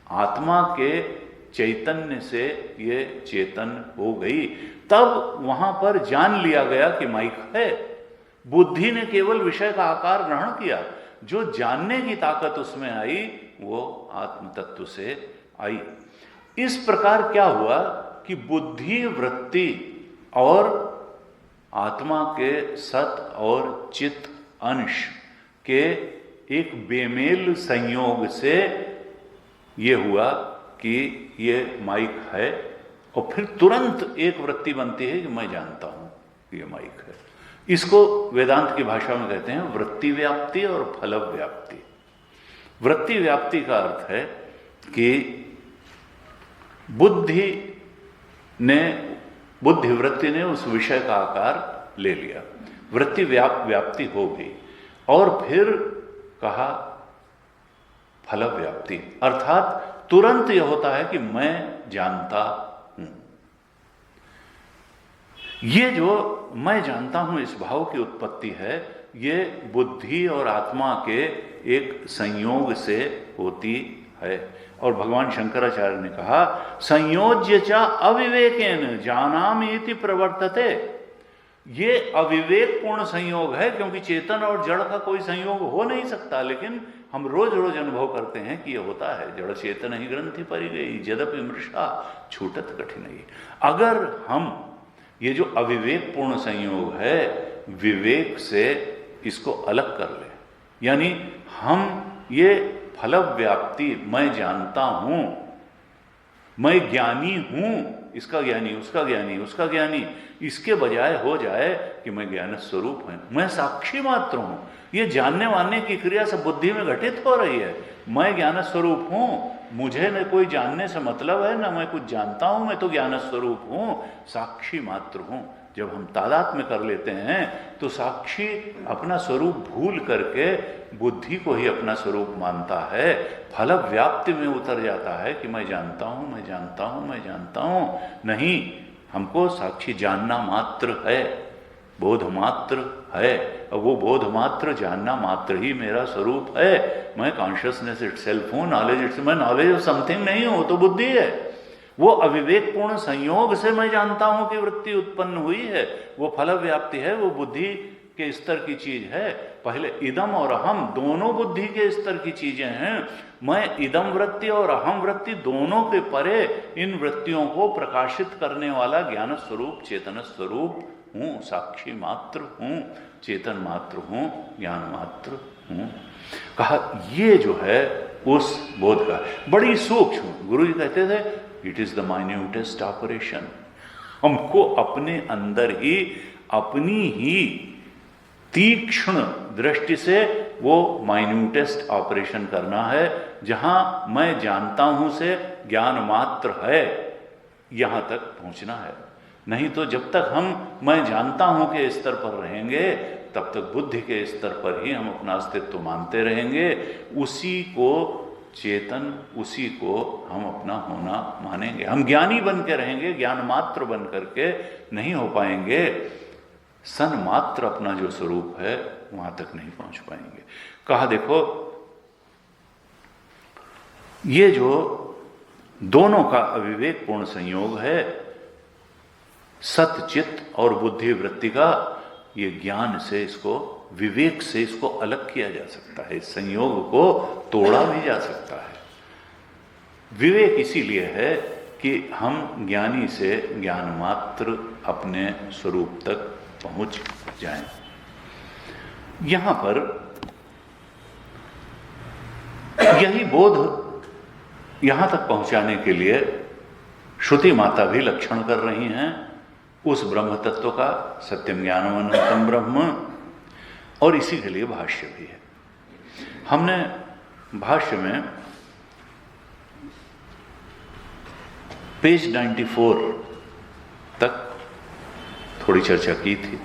Speaker 1: आत्मा के चैतन्य से ये चेतन हो गई, तब वहां पर जान लिया गया कि माइक है। बुद्धि ने केवल विषय का आकार ग्रहण किया, जो जानने की ताकत उसमें आई वो आत्म तत्व से आई। इस प्रकार क्या हुआ कि बुद्धि वृत्ति और आत्मा के सत और चित अंश के एक बेमेल संयोग से ये हुआ कि ये माइक है, और फिर तुरंत एक वृत्ति बनती है कि मैं जानता हूं कि ये माइक है। इसको वेदांत की भाषा में कहते हैं वृत्ति व्याप्ति और फल व्याप्ति। वृत्ति व्याप्ति का अर्थ है कि बुद्धि वृत्ति ने उस विषय का आकार ले लिया, वृत्ति व्याप्ति हो गई, और फिर कहा फल व्याप्ति, अर्थात तुरंत यह होता है कि मैं जानता हूं। ये जो मैं जानता हूं इस भाव की उत्पत्ति है, ये बुद्धि और आत्मा के एक संयोग से होती है। और भगवान शंकराचार्य ने कहा संयोज्य च अविवेकेन जानामीति प्रवर्तते। ये अविवेकपूर्ण संयोग है, क्योंकि चेतन और जड़ का कोई संयोग हो नहीं सकता, लेकिन हम रोज रोज अनुभव करते हैं कि यह होता है। जड़ चेतन ही ग्रंथि परि गई, यद्यपि मृषा छूटत कठिनाई। अगर हम ये जो अविवेकपूर्ण संयोग है, विवेक से इसको अलग कर ले, यानी हम ये फल व्याप्ति, मैं जानता हूं, मैं ज्ञानी हूं, इसका ज्ञानी, उसका ज्ञानी, उसका ज्ञानी, इसके बजाय हो जाए कि मैं ज्ञान स्वरूप हूं, मैं साक्षी मात्र हूं। ये जानने वानने की क्रिया सब बुद्धि में घटित हो रही है। मैं ज्ञान स्वरूप हूं, मुझे न कोई जानने से मतलब है, न मैं कुछ जानता हूं, मैं तो ज्ञान स्वरूप हूं, साक्षी मात्र हूं। जब हम तादात्म्य कर लेते हैं तो साक्षी अपना स्वरूप भूल करके बुद्धि को ही अपना स्वरूप मानता है, फल व्याप्ति में उतर जाता है कि मैं जानता हूं, मैं जानता हूं, मैं जानता हूं। नहीं, हमको साक्षी जानना मात्र है, बोध मात्र है, और वो बोध मात्र, जानना मात्र ही मेरा स्वरूप है। मैं कॉन्शियसनेस इटसेल्फ हूँ, नॉलेज इट्स, मैं नॉलेज ऑफ समथिंग नहीं हूँ, तो बुद्धि है। वो अविवेकपूर्ण संयोग से मैं जानता हूं कि वृत्ति उत्पन्न हुई है, वो फल व्याप्ति है, वो बुद्धि के स्तर की चीज है। पहले इदम और अहम दोनों बुद्धि के स्तर की चीजें हैं। मैं इदम वृत्ति और अहम वृत्ति दोनों के परे इन वृत्तियों को प्रकाशित करने वाला ज्ञान स्वरूप, चेतन स्वरूप हूं, साक्षी मात्र हूं, चेतन मात्र हूं, ज्ञान मात्र हूं। कहा ये जो है उस बोध का बड़ी सूक्ष्म, गुरु जी कहते थे it is the minutest operation. हमको अपने अंदर ही अपनी ही तीक्ष्ण दृष्टि से वो माइन्यूटेस्ट ऑपरेशन करना है, जहां मैं जानता हूं से ज्ञान मात्र है, यहां तक पहुंचना है। नहीं तो जब तक हम मैं जानता हूं के स्तर पर रहेंगे, तब तक बुद्धि के स्तर पर ही हम अपना अस्तित्व मानते रहेंगे, उसी को चेतन, उसी को हम अपना होना मानेंगे। हम ज्ञानी बन के रहेंगे, ज्ञान मात्र बन करके नहीं हो पाएंगे। सन मात्र अपना जो स्वरूप है वहां तक नहीं पहुंच पाएंगे। कहा देखो ये जो दोनों का अविवेकपूर्ण संयोग है, सत चित्त और बुद्धि वृत्ति का, ये ज्ञान से, इसको विवेक से इसको अलग किया जा सकता है, इस संयोग को तोड़ा भी जा सकता है। विवेक इसीलिए है कि हम ज्ञानी से ज्ञान मात्र अपने स्वरूप तक पहुंच जाएं। यहां पर यही बोध यहां तक पहुंचाने के लिए श्रुति माता भी लक्षण कर रही हैं उस ब्रह्म तत्व का, सत्यम ज्ञानम अनंतम ब्रह्म, और इसी के लिए भाष्य भी है। हमने भाष्य में पेज 94 तक थोड़ी चर्चा की थी।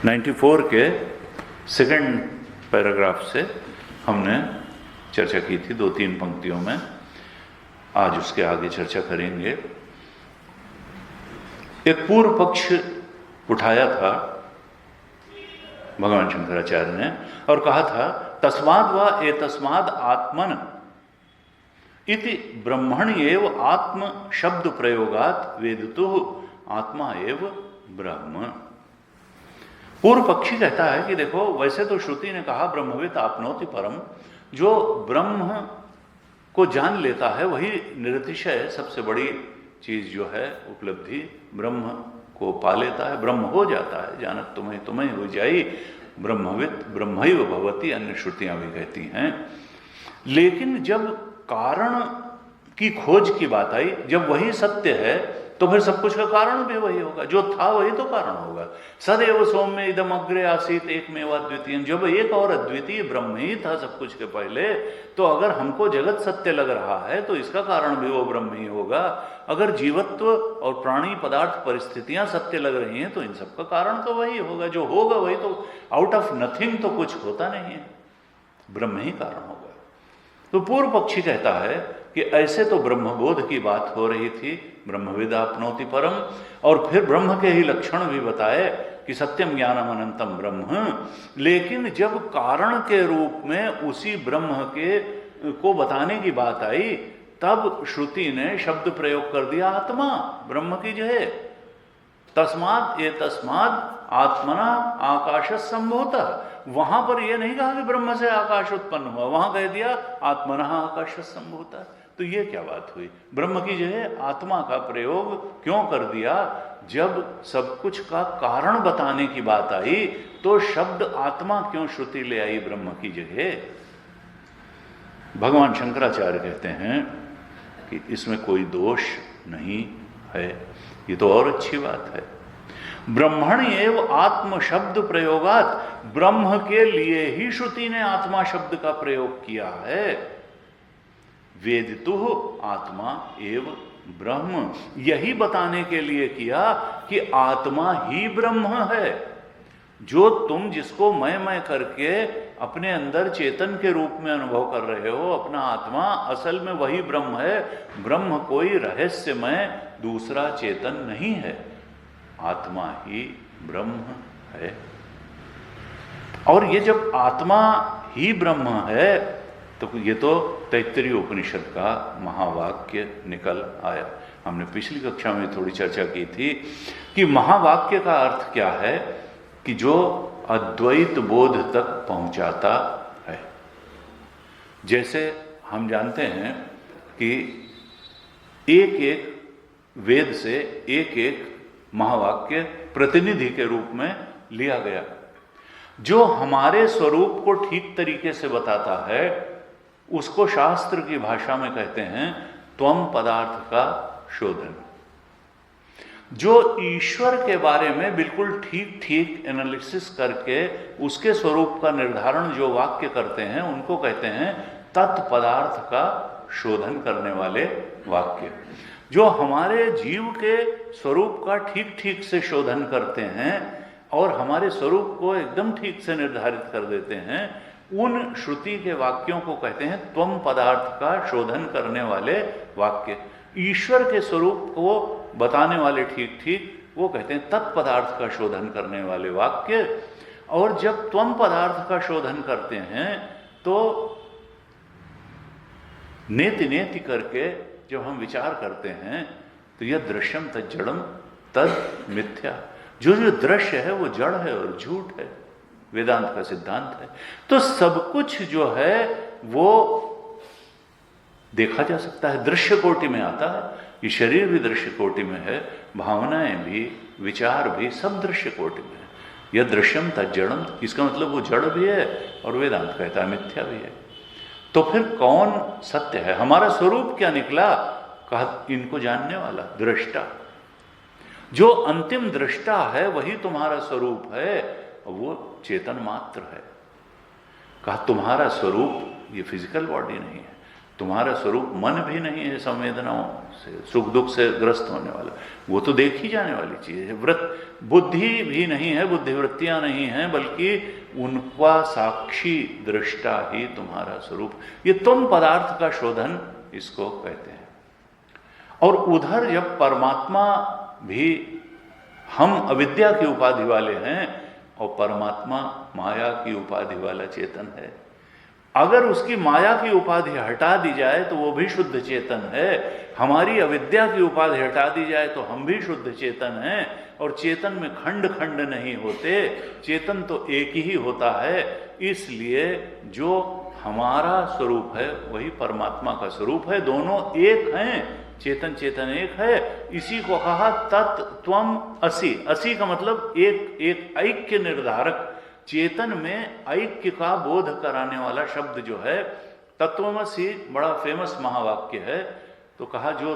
Speaker 1: (94) के सेकंड पैराग्राफ से हमने चर्चा की थी 2-3 पंक्तियों में। आज उसके आगे चर्चा करेंगे। एक पूर्व पक्ष उठाया था भगवान शंकराचार्य ने और कहा था तस्माद् वा एतस्माद् आत्मन इति ब्रह्मण एव आत्म शब्द प्रयोगात वेदितुः आत्मा एव ब्रह्म। पूर्व पक्षी कहता है कि देखो, वैसे तो श्रुति ने कहा ब्रह्मवित् आपनोति परम, जो ब्रह्म को जान लेता है वही निरतिशय सबसे बड़ी चीज जो है उपलब्धि, ब्रह्म को पा लेता है, ब्रह्म हो जाता है। जानत तुम्हें तुम्हें हो जाई, ब्रह्मवित् ब्रह्मैव भवति, अन्य श्रुतियां भी कहती हैं। लेकिन जब कारण की खोज की बात आई, जब वही सत्य है तो फिर सब कुछ का कारण भी वही होगा, जो था वही तो कारण होगा। सदैव सौम्य इदम अग्रे आसीत एकमेव अद्वितीय, जब एक और अद्वितीय ब्रह्म ही था सब कुछ के पहले, तो अगर हमको जगत सत्य लग रहा है तो इसका कारण भी वो ब्रह्म ही होगा। अगर जीवत्व और प्राणी पदार्थ परिस्थितियां सत्य लग रही हैं तो इन सब का कारण तो वही होगा, जो होगा वही तो, आउट ऑफ नथिंग तो कुछ होता नहीं है, ब्रह्म ही कारण होगा। तो पूर्व पक्षी कहता है कि ऐसे तो ब्रह्मबोध की बात हो रही थी, ब्रह्मविद् आपनोति परम, और फिर ब्रह्म के ही लक्षण भी बताए कि सत्यम ज्ञानम अनंतम ब्रह्म। लेकिन जब कारण के रूप में उसी ब्रह्म के को बताने की बात आई, तब श्रुति ने शब्द प्रयोग कर दिया आत्मा, ब्रह्म की जो है। तस्माद ये तस्माद आत्मना आकाश संभूता, वहां पर यह नहीं कहा कि ब्रह्म से आकाश उत्पन्न हुआ, वहां कह दिया आत्मना आकाश संभूता। तो ये क्या बात हुई? ब्रह्म की जो है आत्मा का प्रयोग क्यों कर दिया? जब सब कुछ का कारण बताने की बात आई तो शब्द आत्मा क्यों श्रुति ले आई ब्रह्म की जगह? भगवान शंकराचार्य कहते हैं कि इसमें कोई दोष नहीं है, ये तो और अच्छी बात है। ब्रह्मण एव आत्म शब्द प्रयोगात, ब्रह्म के लिए ही श्रुति ने आत्मा शब्द का प्रयोग किया है। वेदितुः आत्मा एव ब्रह्म, यही बताने के लिए किया कि आत्मा ही ब्रह्म है। जो तुम जिसको मैं करके अपने अंदर चेतन के रूप में अनुभव कर रहे हो, अपना आत्मा, असल में वही ब्रह्म है। ब्रह्म कोई रहस्यमय दूसरा चेतन नहीं है, आत्मा ही ब्रह्म है। और ये जब आत्मा ही ब्रह्म है तो ये तो तैत्तिरीय उपनिषद का महावाक्य निकल आया। हमने पिछली कक्षा में थोड़ी चर्चा की थी कि महावाक्य का अर्थ क्या है कि जो अद्वैत बोध तक पहुंचाता है। जैसे हम जानते हैं कि एक एक वेद से एक एक महावाक्य प्रतिनिधि के रूप में लिया गया, जो हमारे स्वरूप को ठीक तरीके से बताता है, उसको शास्त्र की भाषा में कहते हैं त्वम पदार्थ का शोधन। जो ईश्वर के बारे में बिल्कुल ठीक ठीक एनालिसिस करके उसके स्वरूप का निर्धारण जो वाक्य करते हैं, उनको कहते हैं तत्पदार्थ का शोधन करने वाले वाक्य। जो हमारे जीव के स्वरूप का ठीक ठीक से शोधन करते हैं और हमारे स्वरूप को एकदम ठीक से निर्धारित कर देते हैं, उन श्रुति के वाक्यों को कहते हैं त्वम पदार्थ का शोधन करने वाले वाक्य। ईश्वर के स्वरूप को बताने वाले ठीक ठीक वो कहते हैं तत्पदार्थ का शोधन करने वाले वाक्य। और जब त्वम पदार्थ का शोधन करते हैं तो नेति नेति करके जब हम विचार करते हैं तो यह दृश्यम तद जड़म तद मिथ्या। जो जो दृश्य है वो जड़ है और झूठ है, वेदांत का सिद्धांत है। तो सब कुछ जो है वो देखा जा सकता है, दृश्य कोटि में आता है। ये शरीर भी दृश्य कोटि में है, भावनाएं भी, विचार भी, सब दृश्य कोटि में है। यह दृश्यम तद जड़म, इसका मतलब वो जड़ भी है और वेदांत कहता है मिथ्या भी है। तो फिर कौन सत्य है? हमारा स्वरूप क्या निकला? कहा इनको जानने वाला दृष्टा। जो अंतिम दृष्टा है वही तुम्हारा स्वरूप है, वो चेतन मात्र है। कहा तुम्हारा स्वरूप ये फिजिकल बॉडी नहीं है, तुम्हारा स्वरूप मन भी नहीं है, संवेदनाओं से सुख दुख से ग्रस्त होने वाला, वो तो देखी जाने वाली चीज है। बुद्धि भी नहीं है, बुद्धिवृत्तियां नहीं हैं, बल्कि उनका साक्षी दृष्टा ही तुम्हारा स्वरूप। ये तुम पदार्थ का शोधन इसको कहते हैं। और उधर जब परमात्मा भी, हम अविद्या की उपाधि वाले हैं और परमात्मा माया की उपाधि वाला चेतन है। अगर उसकी माया की उपाधि हटा दी जाए तो वो भी शुद्ध चेतन है, हमारी अविद्या की उपाधि हटा दी जाए तो हम भी शुद्ध चेतन हैं। और चेतन में खंड खंड नहीं होते, चेतन तो एक ही होता है। इसलिए जो हमारा स्वरूप है वही परमात्मा का स्वरूप है, दोनों एक हैं, चेतन चेतन एक है। इसी को कहा तत्त्वम असि। असि का मतलब एक एक ऐक्य निर्धारक, चेतन में ऐक्य का बोध कराने वाला शब्द जो है तत्त्वमसि, बड़ा फेमस महावाक्य है। तो कहा जो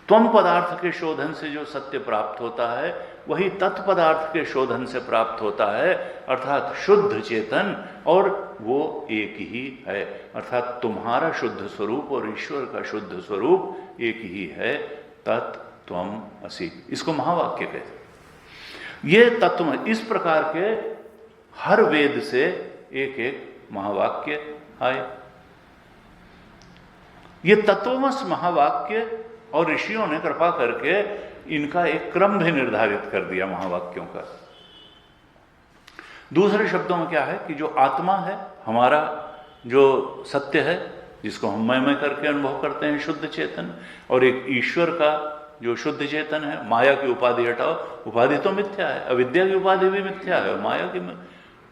Speaker 1: त्वम पदार्थ के शोधन से जो सत्य प्राप्त होता है वही तत्पदार्थ के शोधन से प्राप्त होता है, अर्थात शुद्ध चेतन, और वो एक ही है। अर्थात तुम्हारा शुद्ध स्वरूप और ईश्वर का शुद्ध स्वरूप एक ही है, तत्त्वम असि। इसको महावाक्य कहते हैं। ये तत्व, इस प्रकार के हर वेद से एक एक महावाक्य आए। ये तत्वमस महावाक्य और ऋषियों ने कृपा करके इनका एक क्रम भी निर्धारित कर दिया महावाक्यों का। दूसरे शब्दों में क्या है कि जो आत्मा है, हमारा जो सत्य है, जिसको हम मैं करके अनुभव करते हैं, शुद्ध चेतन, और एक ईश्वर का जो शुद्ध चेतन है। माया की उपाधि हटाओ, उपाधि तो मिथ्या है, अविद्या की उपाधि भी मिथ्या है,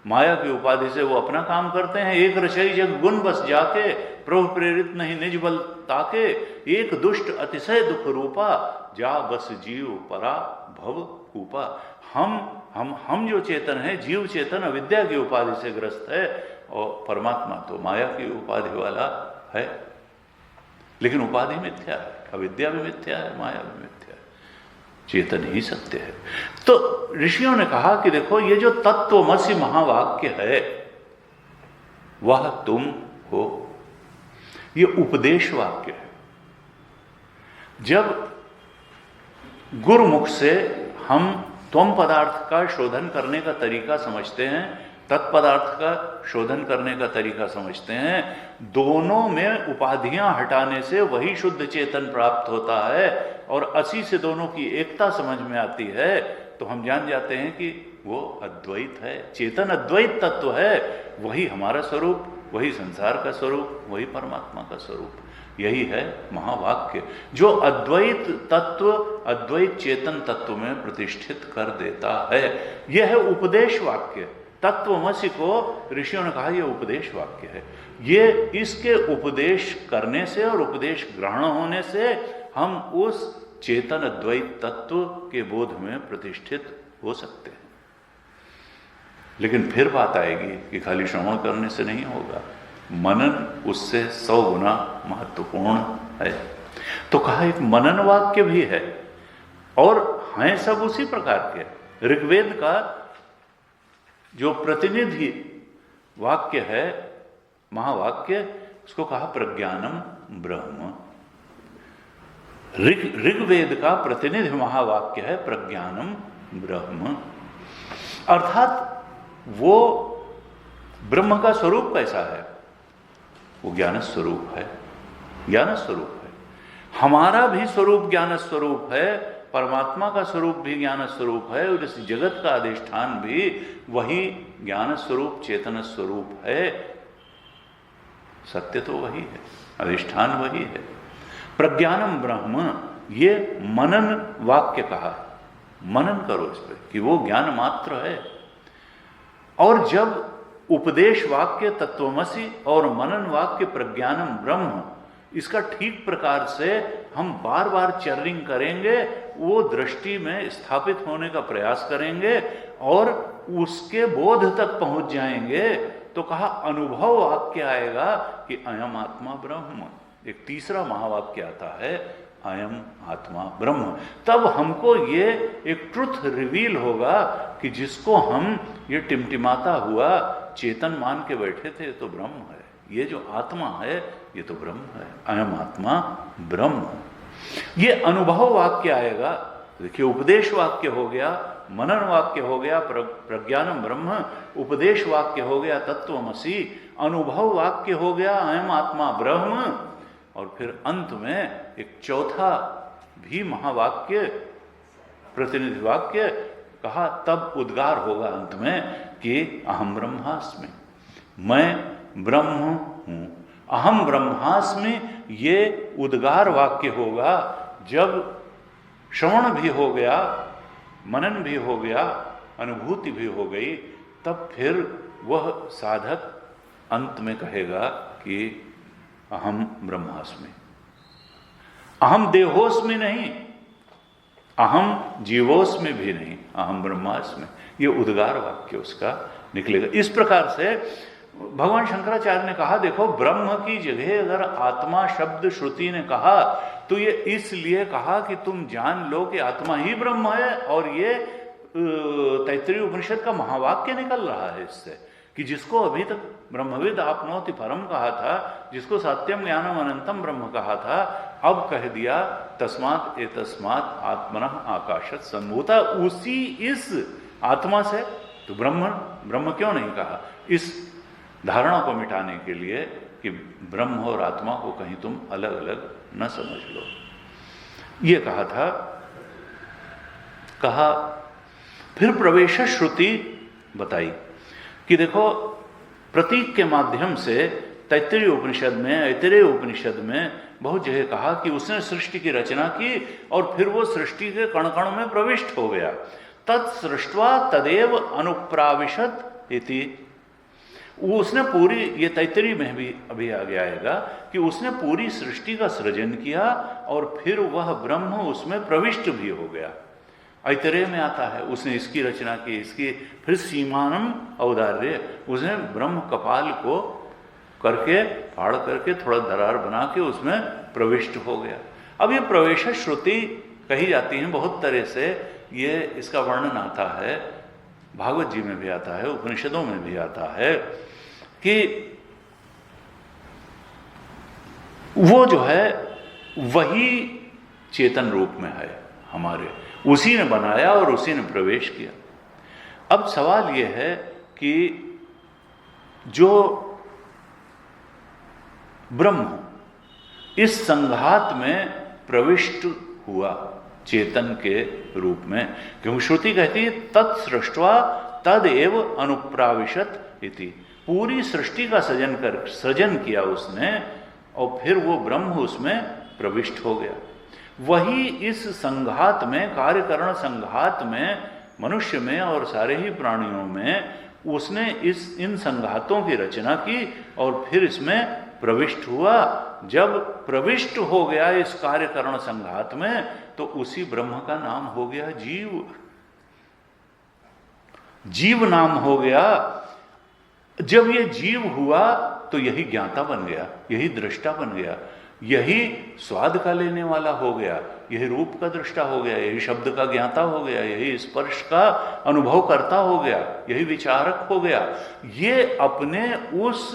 Speaker 1: माया की उपाधि से वो अपना काम करते हैं। एक रचई जग गुण बस जाके, प्रभु प्रेरित नहीं निज बल ताके, एक दुष्ट अतिशय दुख रूपा, जा बस जीव परा भव कूपा। हम जो चेतन है, जीव चेतन अविद्या की उपाधि से ग्रस्त है, और परमात्मा तो माया की उपाधि वाला है। लेकिन उपाधि मिथ्या है, अविद्या भी मिथ्या है, माया भी मिथ्या है, चेतन ही सत्य है। तो ऋषियों ने कहा कि देखो, ये जो तत्वमसि महावाक्य है वह तुम हो, ये उपदेश वाक्य है। जब गुरुमुख से हम त्वम पदार्थ का शोधन करने का तरीका समझते हैं, तत्पदार्थ का शोधन करने का तरीका समझते हैं। दोनों में उपाधियां हटाने से वही शुद्ध चेतन प्राप्त होता है और असी से दोनों की एकता समझ में आती है, तो हम जान जाते हैं कि वो अद्वैत है। चेतन अद्वैत तत्व है, वही हमारा स्वरूप, वही संसार का स्वरूप, वही परमात्मा का स्वरूप। यही है महावाक्य, जो अद्वैत तत्व अद्वैत चेतन तत्व में प्रतिष्ठित कर देता है। यह है उपदेश वाक्य। तत्वमसि को ऋषियों ने कहा यह उपदेश वाक्य है। ये इसके उपदेश करने से और उपदेश ग्रहण होने से हम उस चेतन अद्वैत तत्व के बोध में प्रतिष्ठित हो सकते हैं। लेकिन फिर बात आएगी कि खाली श्रवण करने से नहीं होगा, मनन उससे 100 गुना महत्वपूर्ण है। तो कहा एक मनन वाक्य भी है, और हैं सब उसी प्रकार के। ऋग्वेद का जो प्रतिनिधि वाक्य है, महावाक्य, उसको कहा प्रज्ञानम ब्रह्म। ऋग्वेद का प्रतिनिधि महावाक्य है प्रज्ञानम ब्रह्म। अर्थात वो ब्रह्म का स्वरूप कैसा है? वो ज्ञान स्वरूप है, ज्ञान स्वरूप है। हमारा भी स्वरूप ज्ञान स्वरूप है, परमात्मा का स्वरूप भी ज्ञान स्वरूप है, और इस जगत का अधिष्ठान भी वही ज्ञान स्वरूप चेतन स्वरूप है। सत्य तो वही है, अधिष्ठान वही है। प्रज्ञानम ब्रह्म, ये मनन वाक्य कहा। मनन करो इस पर कि वो ज्ञान मात्र है। और जब उपदेश वाक्य तत्वमसि और मनन वाक्य प्रज्ञानम ब्रह्म, इसका ठीक प्रकार से हम बार बार चर्रिंग करेंगे, वो दृष्टि में स्थापित होने का प्रयास करेंगे और उसके बोध तक पहुंच जाएंगे, तो कहा अनुभव वाक्य आएगा कि अयम आत्मा ब्रह्म। एक तीसरा महावाक्य आता है अयम आत्मा ब्रह्म। तब हमको ये एक ट्रुथ रिवील होगा कि जिसको हम ये टिमटिमाता हुआ चेतन मान के बैठे थे, तो ब्रह्म है। ये जो आत्मा है ये तो ब्रह्म है, अयम आत्मा ब्रह्म। ये अनुभव वाक्य आएगा। देखिए, उपदेश वाक्य हो गया, मनन वाक्य हो गया प्रज्ञानम ब्रह्म, उपदेश वाक्य हो गया तत्वमसि, अनुभव वाक्य हो गया अयम आत्मा ब्रह्म, और फिर अंत में एक चौथा भी महावाक्य प्रतिनिधि वाक्य कहा। तब उद्गार होगा अंत में कि अहम ब्रह्मास्मि, मैं ब्रह्म हूं, अहम ब्रह्मास्मि। ये उद्गार वाक्य होगा जब श्रवण भी हो गया, मनन भी हो गया, अनुभूति भी हो गई, तब फिर वह साधक अंत में कहेगा कि अहम ब्रह्मास्मि। अहम देहोस्मि नहीं, अहम जीवोस्मि भी नहीं, अहम ब्रह्मास्मि। ये उद्गार वाक्य उसका निकलेगा। इस प्रकार से भगवान शंकराचार्य ने कहा, देखो, ब्रह्म की जगह अगर आत्मा शब्द श्रुति ने कहा तो ये इसलिए कहा कि तुम जान लो कि आत्मा ही ब्रह्म है, और ये तैत्तिरीय उपनिषद का महावाक्य निकल रहा है इससे, कि जिसको अभी तक ब्रह्मविद आपनोति परम कहा था, जिसको सत्यम ज्ञानम अनंतम ब्रह्म कहा था, अब कह दिया तस्मात् एतस्मात् आत्मनः आकाशत् सम्भूता। उसी इस आत्मा से तो ब्रह्म क्यों नहीं कहा? इस धारणा को मिटाने के लिए कि ब्रह्म और आत्मा को कहीं तुम अलग अलग न समझ लो, ये कहा था। कहा फिर प्रवेश श्रुति बताई कि देखो, प्रतीक के माध्यम से तैत्तिरीय उपनिषद में, ऐतरेय उपनिषद में बहुत जगह कहा कि उसने सृष्टि की रचना की और फिर वो सृष्टि के कण कण में प्रविष्ट हो गया। तत्सृष्ट्वा तदेव अनुप्राविशत इति। उसने पूरी, ये तैत्तिरीय में भी अभी आगे आएगा कि उसने पूरी सृष्टि का सृजन किया और फिर वह ब्रह्म उसमें प्रविष्ट भी हो गया। ऐतरेय में आता है, उसने इसकी रचना की, इसकी, फिर सीमानम औदार्य, उसने ब्रह्म कपाल को करके, फाड़ करके, थोड़ा दरार बना के उसमें प्रविष्ट हो गया। अब ये प्रवेश श्रुति कही जाती है बहुत तरह से। ये इसका वर्णन आता है, भागवत जी में भी आता है, उपनिषदों में भी आता है कि वो जो है वही चेतन रूप में है। हमारे, उसी ने बनाया और उसी ने प्रवेश किया। अब सवाल यह है कि जो ब्रह्म इस संघात में प्रविष्ट हुआ चेतन के रूप में, क्योंकि श्रुति कहती है तत्सृष्ट्वा तदेव अनुप्राविशत इति, पूरी सृष्टि का सृजन किया उसने और फिर वो ब्रह्म उसमें प्रविष्ट हो गया। वही इस संघात में, कार्यकरण संघात में, मनुष्य में और सारे ही प्राणियों में उसने इन संघातों की रचना की और फिर इसमें प्रविष्ट हुआ। जब प्रविष्ट हो गया इस कार्यकरण संघात में तो उसी ब्रह्म का नाम हो गया जीव। जीव नाम हो गया। जब ये जीव हुआ तो यही ज्ञाता बन गया, यही दृष्टा बन गया, यही स्वाद का लेने वाला हो गया, यही रूप का दृष्टा हो गया, यही शब्द का ज्ञाता हो गया, यही स्पर्श का अनुभव करता हो गया, यही विचारक हो गया। ये अपने उस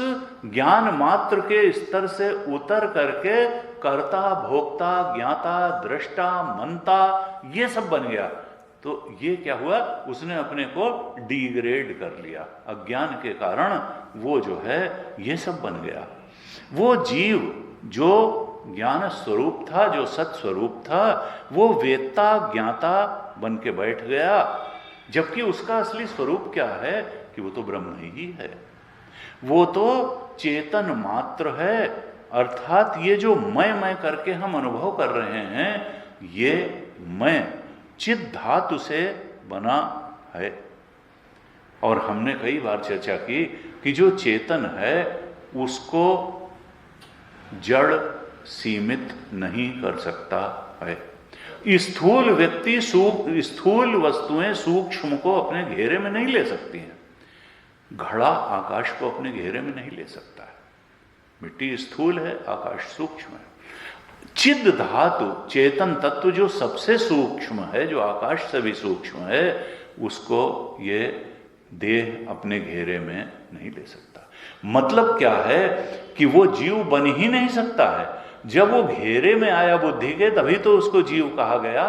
Speaker 1: ज्ञान मात्र के स्तर से उतर करके कर्ता, भोक्ता, ज्ञाता, दृष्टा, मनता ये सब बन गया। तो ये क्या हुआ, उसने अपने को डिग्रेड कर लिया अज्ञान के कारण। वो जो है ये सब बन गया। वो जीव जो ज्ञान स्वरूप था, जो सत स्वरूप था, वो वेत्ता ज्ञाता बन के बैठ गया, जबकि उसका असली स्वरूप क्या है कि वो तो ब्रह्म ही है। वो तो चेतन मात्र है। अर्थात ये जो मैं करके हम अनुभव कर रहे हैं, ये मैं चिद धातु से बना है। और हमने कई बार चर्चा की कि जो चेतन है उसको जड़ सीमित नहीं कर सकता है। स्थूल व्यक्ति स्थूल वस्तुएं सूक्ष्म को अपने घेरे में नहीं ले सकती हैं। घड़ा आकाश को अपने घेरे में नहीं ले सकता है। मिट्टी स्थूल है, आकाश सूक्ष्म है। चिद धातु चेतन तत्व जो सबसे सूक्ष्म है, जो आकाश से भी सूक्ष्म है, उसको ये देह अपने घेरे में नहीं ले सकता। मतलब क्या है कि वो जीव बन ही नहीं सकता है। जब वो घेरे में आया बुद्धि के, तभी तो उसको जीव कहा गया।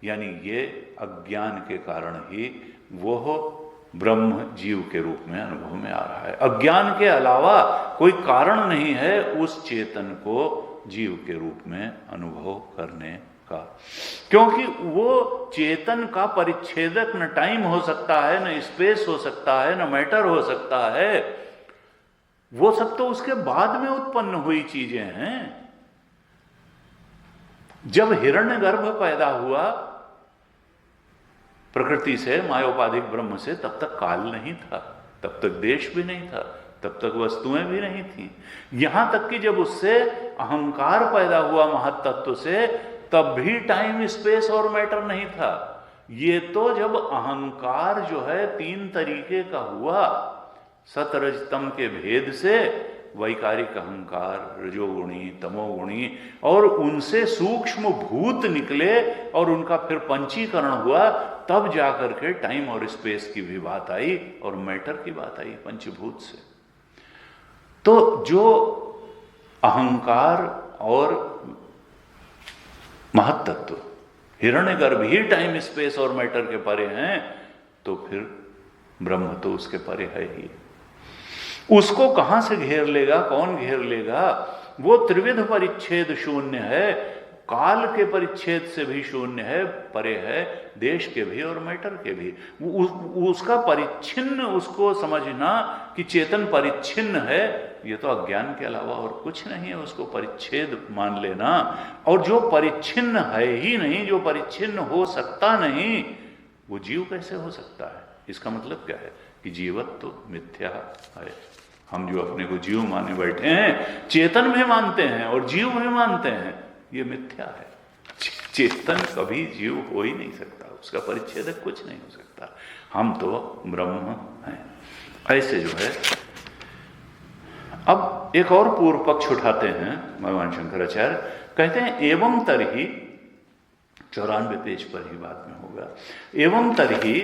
Speaker 1: यानी ये अज्ञान के कारण ही वो ब्रह्म जीव के रूप में अनुभव में आ रहा है। अज्ञान के अलावा कोई कारण नहीं है उस चेतन को जीव के रूप में अनुभव करने का, क्योंकि वो चेतन का परिच्छेदक न टाइम हो सकता है, न स्पेस हो सकता है, न मैटर हो सकता है। वो सब तो उसके बाद में उत्पन्न हुई चीजें हैं। जब हिरण्यगर्भ पैदा हुआ प्रकृति से, मायोपाधिक ब्रह्म से, तब तक काल नहीं था, तब तक देश भी नहीं था, तब तक वस्तुएं भी नहीं थी। यहां तक कि जब उससे अहंकार पैदा हुआ महत्तत्व से, तब भी टाइम, स्पेस और मैटर नहीं था। ये तो जब अहंकार जो है तीन तरीके का हुआ, सतरजतम के भेद से, वैकारिक अहंकार, रजोगुणी, तमोगुणी, और उनसे सूक्ष्म भूत निकले और उनका फिर पंचीकरण हुआ, तब जाकर के टाइम और स्पेस की भी बात आई और मैटर की बात आई पंचभूत से। तो जो अहंकार और महत्तत्व, हिरण्यगर्भ ही टाइम, स्पेस और मैटर के परे हैं, तो फिर ब्रह्म तो उसके परे है ही। उसको कहां से घेर लेगा, कौन घेर लेगा? वो त्रिविध परिच्छेद शून्य है, काल के परिच्छेद से भी शून्य है, परे है, देश के भी और मैटर के भी। उसका परिच्छिन्न, उसको समझना कि चेतन परिच्छिन्न है, ये तो अज्ञान के अलावा और कुछ नहीं है। उसको परिच्छेद मान लेना, और जो परिच्छिन्न है ही नहीं, जो परिच्छिन्न हो सकता नहीं, वो जीव कैसे हो सकता है? इसका मतलब क्या है कि जीवत तो मिथ्या है। हम जो अपने को जीव माने बैठे हैं, चेतन भी मानते हैं और जीव भी मानते हैं, ये मिथ्या है। चेतन कभी जीव हो ही नहीं सकता, उसका परिच्छेदक कुछ नहीं हो सकता। हम तो ब्रह्म हैं। ऐसे जो है, अब एक और पूर्व पक्ष उठाते हैं भगवान शंकराचार्य, कहते हैं एवं तरही, 94 पेज पर ही बात में होगा, एवं तरही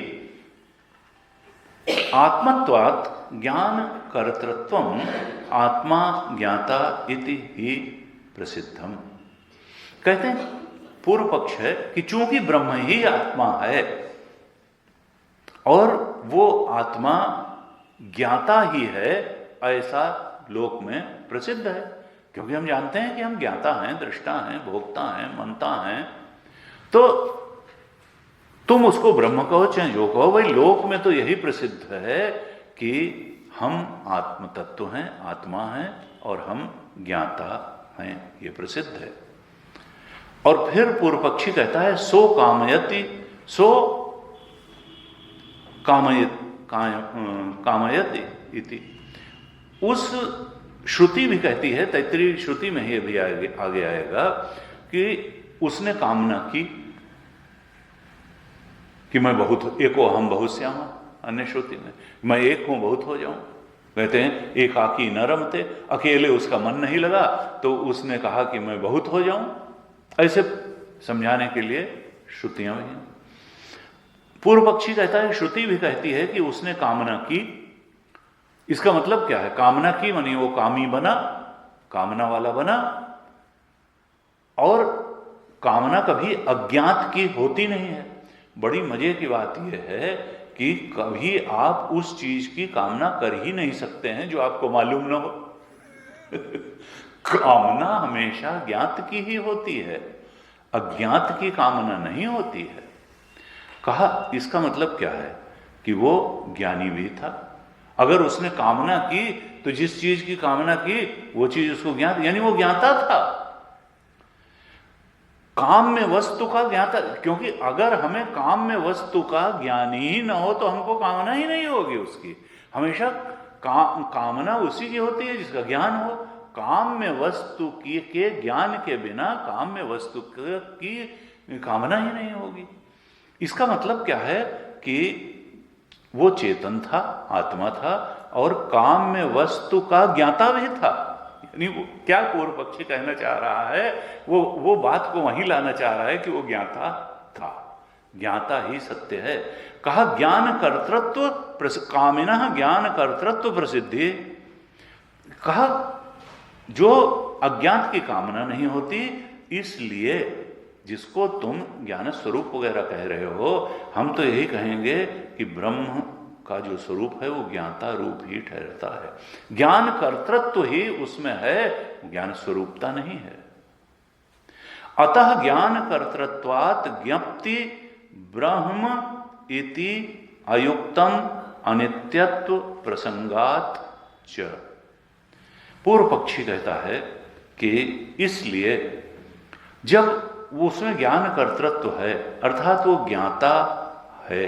Speaker 1: आत्मत्वात् ज्ञान कर्तृत्वम आत्मा ज्ञाता इति ही प्रसिद्धम। कहते हैं पूर्व पक्ष है कि चूंकि ब्रह्म ही आत्मा है और वो आत्मा ज्ञाता ही है, ऐसा लोक में प्रसिद्ध है। क्योंकि हम जानते हैं कि हम ज्ञाता हैं, दृष्टा हैं, भोक्ता हैं, मनता हैं। तो तुम उसको ब्रह्म कहो चाहे जो कहो, भाई लोक में तो यही प्रसिद्ध है कि हम आत्म तत्व हैं, आत्मा हैं और हम ज्ञाता हैं, ये प्रसिद्ध है। और फिर पूर्व पक्षी कहता है सो कामयति, सो कामयति इति। उस श्रुति भी कहती है, तैत्तिरीय श्रुति में ही अभी आगे आएगा कि उसने कामना की कि मैं बहुत, एको हम बहुत श्याम, अन्य श्रुति में मैं एक हूं बहुत हो जाऊं। कहते हैं एकाकी न रमते, अकेले उसका मन नहीं लगा तो उसने कहा कि मैं बहुत हो जाऊं। ऐसे समझाने के लिए श्रुतियां भी हैं। पूर्व पक्षी कहता है श्रुति भी कहती है कि उसने कामना की। इसका मतलब क्या है? कामना की मानी वो कामी बना, कामना वाला बना। और कामना कभी अज्ञात की होती नहीं है। बड़ी मजे की बात यह है कि कभी आप उस चीज की कामना कर ही नहीं सकते हैं जो आपको मालूम न हो। कामना हमेशा ज्ञात की ही होती है, अज्ञात की कामना नहीं होती है। कहा इसका मतलब क्या है कि वो ज्ञानी भी था। अगर उसने कामना की तो जिस चीज की कामना की वो चीज उसको ज्ञात, यानी वो ज्ञाता था, काम में वस्तु का ज्ञाता। क्योंकि अगर हमें काम में वस्तु का ज्ञान ही ना हो तो हमको कामना ही नहीं होगी उसकी। हमेशा कामना उसी की होती है जिसका ज्ञान हो। काम में वस्तु के ज्ञान के बिना काम में वस्तु की कामना ही नहीं होगी। इसका मतलब क्या है कि वो चेतन था, आत्मा था और काम में वस्तु का ज्ञाता भी था। यानी वो क्या पूर्व पक्षी कहना चाह रहा है, वो बात को वहीं लाना चाह रहा है कि वो ज्ञाता था, ज्ञाता ही सत्य है। कहा ज्ञान कर्तृत्व, कामिना ज्ञान कर्तृत्व प्रसिद्धि। कहा जो अज्ञात की कामना नहीं होती, इसलिए जिसको तुम ज्ञान स्वरूप वगैरह कह रहे हो, हम तो यही कहेंगे कि ब्रह्म का जो स्वरूप है वो ज्ञाता रूप ही ठहरता है। ज्ञान कर्तृत्व ही उसमें है, ज्ञान स्वरूपता नहीं है। अतः ज्ञान कर्तृत्वात् ज्ञप्ति ब्रह्म इति अयुक्तम अनित्यत्व प्रसंगात च। पूर्व पक्षी कहता है कि इसलिए जब वो उसमें ज्ञान कर्तृत्व है अर्थात वो ज्ञाता है,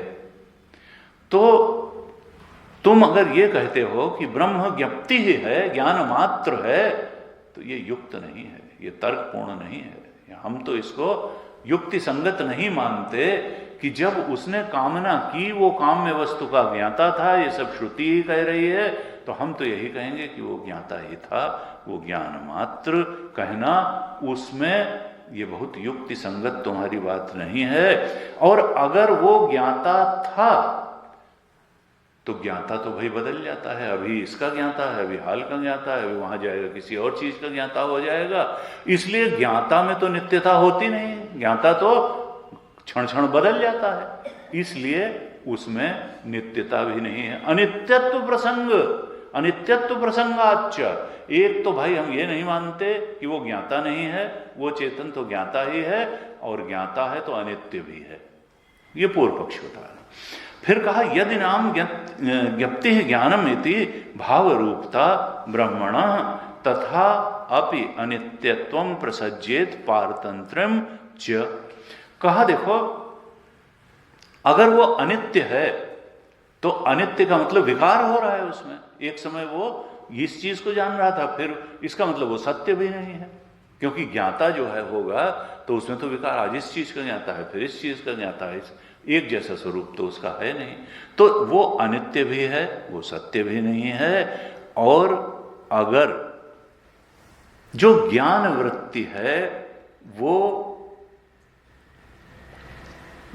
Speaker 1: तो तुम अगर ये कहते हो कि ब्रह्म ज्ञप्ति ही है, ज्ञान मात्र है, तो ये युक्त नहीं है, ये तर्कपूर्ण नहीं है। हम तो इसको युक्ति संगत नहीं मानते कि जब उसने कामना की वो काम में वस्तु का ज्ञाता था, ये सब श्रुति ही कह रही है, तो हम तो यही कहेंगे कि वो ज्ञाता ही था, वो ज्ञान मात्र कहना उसमें ये बहुत युक्ति संगत तुम्हारी बात नहीं है। और अगर वो ज्ञाता था तो ज्ञाता तो भाई बदल जाता है। अभी इसका ज्ञाता है, अभी हाल का ज्ञाता है, अभी वहां जाएगा किसी और चीज का ज्ञाता हो जाएगा। इसलिए ज्ञाता में तो नित्यता होती नहीं, ज्ञाता तो क्षण क्षण बदल जाता है, इसलिए उसमें नित्यता भी नहीं है। अनित्यत्व प्रसंग, अनित्यत्व प्रसंगाच्च। एक तो भाई हम ये नहीं मानते कि वो ज्ञाता नहीं है, वो चेतन तो ज्ञाता ही है और ज्ञाता है तो अनित्य भी है। ये पूर्व पक्ष होता है। फिर कहा यदि नाम ज्ञप्ति ज्ञानम इति भाव रूपता ब्रह्मण तथा अपि अनित्यत्वम प्रसज्जेत पारतंत्रम च। कहा देखो अगर वो अनित्य है तो अनित्य का मतलब विकार हो रहा है उसमें। एक समय वो इस चीज को जान रहा था, फिर इसका मतलब वो सत्य भी नहीं है, क्योंकि ज्ञाता जो है होगा तो उसमें तो विकार, आज इस चीज का ज्ञाता है फिर इस चीज का ज्ञाता है, एक जैसा स्वरूप तो उसका है नहीं। तो वो अनित्य भी है, वो सत्य भी नहीं है। और अगर जो ज्ञान वृत्ति है वो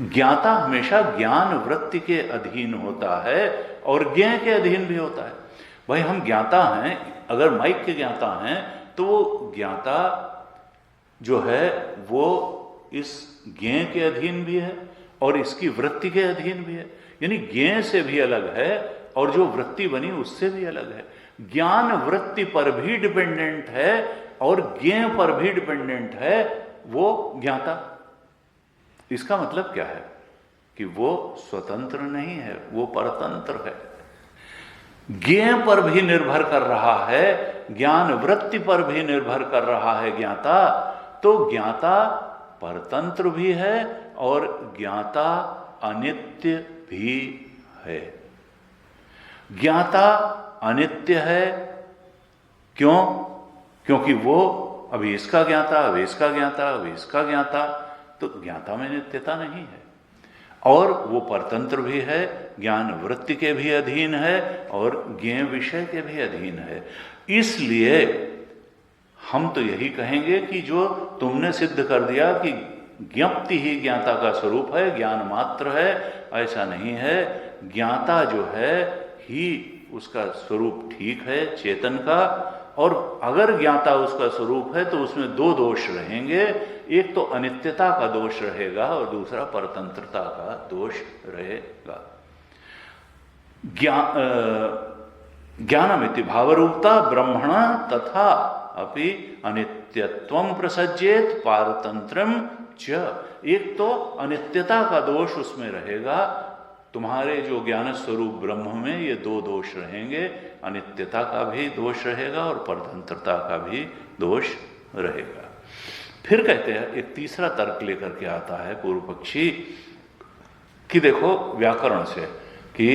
Speaker 1: ज्ञाता हमेशा ज्ञान वृत्ति के अधीन होता है और ज्ञ के अधीन भी होता है। भाई हम ज्ञाता हैं, अगर माइक के ज्ञाता हैं तो वो ज्ञाता जो है वो इस ज्ञेय के अधीन भी है और इसकी वृत्ति के अधीन भी है, यानी ज्ञेय से भी अलग है और जो वृत्ति बनी उससे भी अलग है। ज्ञान वृत्ति पर भी डिपेंडेंट है और ज्ञेय पर भी डिपेंडेंट है वो ज्ञाता। इसका मतलब क्या है कि वो स्वतंत्र नहीं है, वो परतंत्र है। ज्ञेय पर भी निर्भर कर रहा है, ज्ञान वृत्ति पर भी निर्भर कर रहा है ज्ञाता, तो ज्ञाता परतंत्र भी है और ज्ञाता अनित्य भी है। ज्ञाता अनित्य है, क्यों? क्योंकि वो अभी इसका ज्ञाता, अभी इसका ज्ञाता, अभी इसका ज्ञाता, तो ज्ञाता में नित्यता नहीं है। और वो परतंत्र भी है, ज्ञान वृत्ति के भी अधीन है और ज्ञेय विषय के भी अधीन है। इसलिए हम तो यही कहेंगे कि जो तुमने सिद्ध कर दिया कि ज्ञप्ति ही ज्ञाता का स्वरूप है, ज्ञान मात्र है, ऐसा नहीं है। ज्ञाता जो है ही उसका स्वरूप ठीक है चेतन का, और अगर ज्ञाता उसका स्वरूप है तो उसमें दो दोष रहेंगे, एक तो अनित्यता का दोष रहेगा और दूसरा परतंत्रता का दोष रहेगा। ज्ञानमिति भावरूपता ब्रह्मण तथा अपि अनित्यत्वं प्रसज्येत पारतंत्रम च। एक तो अनित्यता का दोष उसमें रहेगा, तुम्हारे जो ज्ञान स्वरूप ब्रह्म में ये दो दोष रहेंगे, अनित्यता का भी दोष रहेगा और परतंत्रता का भी दोष रहेगा। फिर कहते हैं, एक तीसरा तर्क लेकर के आता है पूर्व पक्षी कि देखो व्याकरण से कि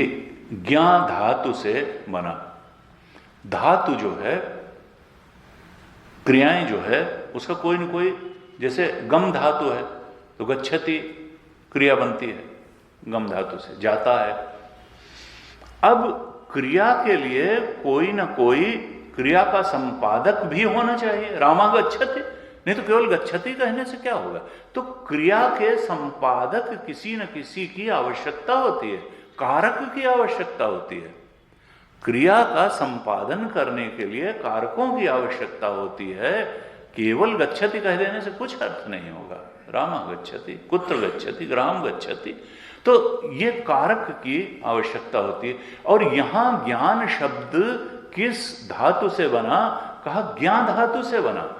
Speaker 1: ज्ञा धातु से बना, धातु जो है, क्रियाएं जो है, उसका कोई न कोई, जैसे गम धातु है तो गच्छति क्रिया बनती है, गम धातु से जाता है। अब क्रिया के लिए कोई ना कोई क्रिया का संपादक भी होना चाहिए। रामा गच्छति, नहीं तो केवल गच्छति कहने से क्या होगा? तो क्रिया के संपादक किसी न किसी की आवश्यकता होती है, कारक की आवश्यकता होती है। क्रिया का संपादन करने के लिए कारकों की आवश्यकता होती है। केवल गच्छति कह देने से कुछ अर्थ नहीं होगा। रामा गच्छति, कुत्र गच्छति, ग्राम गच्छति, तो ये कारक की आवश्यकता होती है। और यहां ज्ञान शब्द किस धातु से बना? कहा ज्ञान धातु से बना।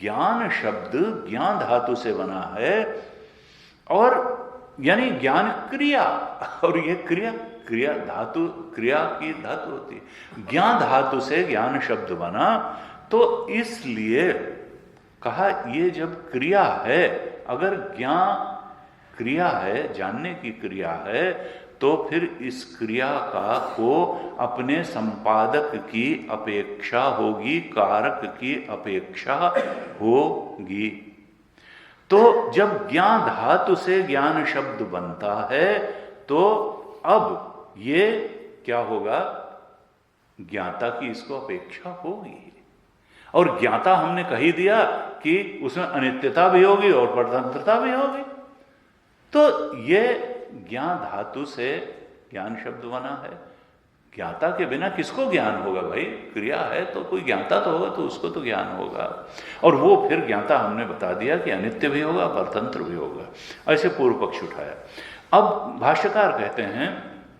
Speaker 1: ज्ञान शब्द ज्ञान धातु से बना है, और यानी ज्ञान क्रिया, और ये क्रिया धातु, क्रिया की धातु होती है। ज्ञान धातु से ज्ञान शब्द बना, तो इसलिए कहा ये जब क्रिया है, अगर ज्ञान क्रिया है, जानने की क्रिया है, तो फिर इस क्रिया को अपने संपादक की अपेक्षा होगी, कारक की अपेक्षा होगी। तो जब ज्ञान धातु से ज्ञान शब्द बनता है, तो अब ये क्या होगा? ज्ञाता की इसको अपेक्षा होगी। और ज्ञाता हमने कही दिया कि उसमें अनित्यता भी होगी और परतंत्रता भी होगी। तो ये ज्ञान धातु से ज्ञान शब्द बना है। ज्ञाता के बिना किसको ज्ञान होगा भाई? क्रिया है तो कोई ज्ञाता तो होगा, तो उसको तो ज्ञान होगा। और वो फिर ज्ञाता हमने बता दिया कि अनित्य भी होगा, परतंत्र भी होगा। ऐसे पूर्व पक्ष उठाया। अब भाष्यकार कहते हैं,